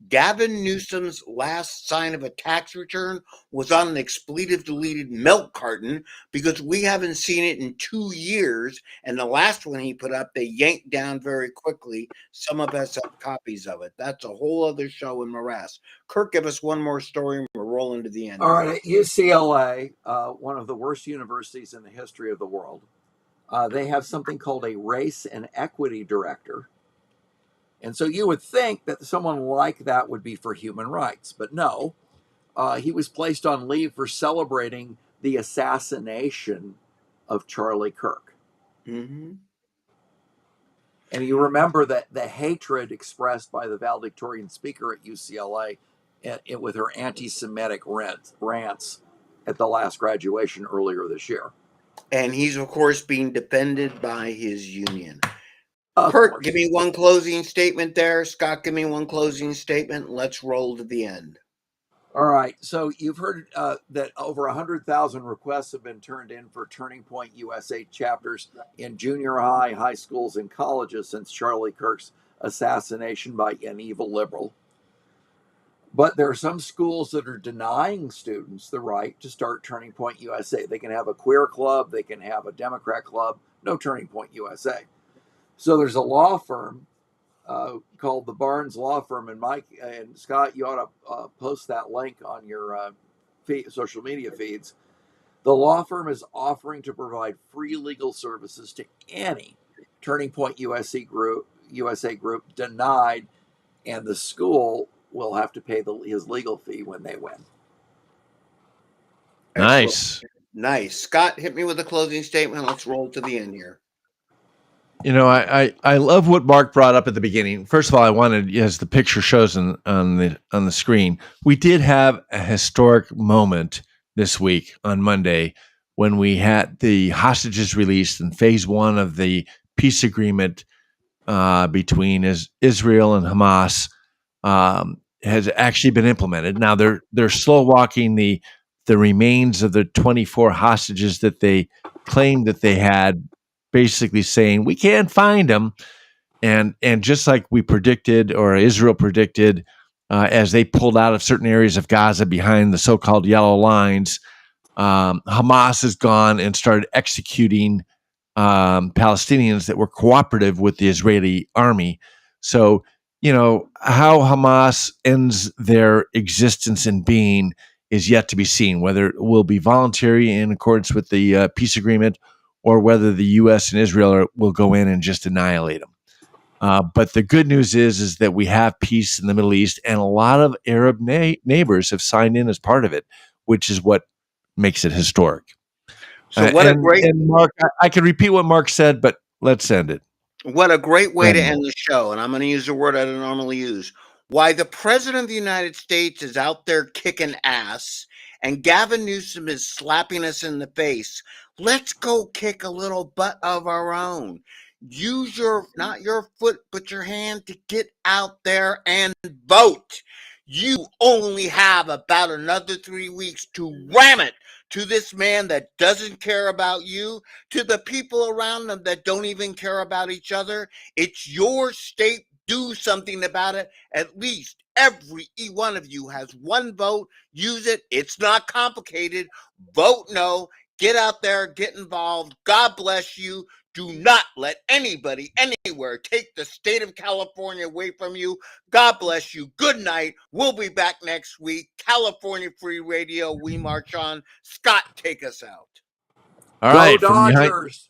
Gavin Newsom's last sign of a tax return was on an expletive-deleted milk carton because we haven't seen it in 2 years. And the last one he put up, they yanked down very quickly. Some of us have copies of it. That's a whole other show in morass. Kirk, give us one more story and we're rolling to the end. All right, at UCLA, one of the worst universities in the history of the world, they have something called a race and equity director. And so you would think that someone like that would be for human rights, but no. He was placed on leave for celebrating the assassination of Charlie Kirk. Mm-hmm. And you remember that the hatred expressed by the valedictorian speaker at UCLA with her anti-Semitic rants at the last graduation earlier this year. And he's, of course, being defended by his union. Kurt, give me one closing statement there. Scott, give me one closing statement. Let's roll to the end. All right. So you've heard that over 100,000 requests have been turned in for Turning Point USA chapters in junior high, high schools, and colleges since Charlie Kirk's assassination by an evil liberal. But there are some schools that are denying students the right to start Turning Point USA. They can have a queer club. They can have a Democrat club. No Turning Point USA. So there's a law firm called the Barnes Law Firm, and Mike and Scott, you ought to post that link on your social media feeds. The law firm is offering to provide free legal services to any Turning Point USA group denied, and the school will have to pay his legal fee when they win. Nice. Nice. Scott, hit me with a closing statement. Let's roll to the end here. You know, I love what Mark brought up at the beginning. First of all, I wanted, as the picture shows on the screen, we did have a historic moment this week on Monday when we had the hostages released in phase 1 of the peace agreement between Israel and Hamas has actually been implemented. Now they're slow walking the remains of the 24 hostages that they claimed that they had, basically saying we can't find them, and just like we predicted, or Israel predicted, as they pulled out of certain areas of Gaza behind the so-called yellow lines, Hamas has gone and started executing Palestinians that were cooperative with the Israeli army. So, you know, how Hamas ends their existence and being is yet to be seen, whether it will be voluntary in accordance with the peace agreement, or whether the U.S. and Israel will go in and just annihilate them. But the good news is that we have peace in the Middle East, and a lot of Arab neighbors have signed in as part of it, which is what makes it historic. So what a great and Mark, I can repeat what Mark said, but let's end it. What a great way to Brandon. end the show. And I'm going to use a word I don't normally use. Why the president of the United States is out there kicking ass and Gavin Newsom is slapping us in the face. Let's go kick a little butt of our own. Use your, not your foot, but your hand to get out there and vote. You only have about another 3 weeks to ram it to this man that doesn't care about you, to the people around them that don't even care about each other. It's your state. Do something about it. At least every one of you has one vote. Use it. It's not complicated. Vote no. Get out there. Get involved. God bless you. Do not let anybody anywhere take the state of California away from you. God bless you. Good night. We'll be back next week. California Free Radio. We march on. Scott, take us out. All Go right. From behind, Dodgers.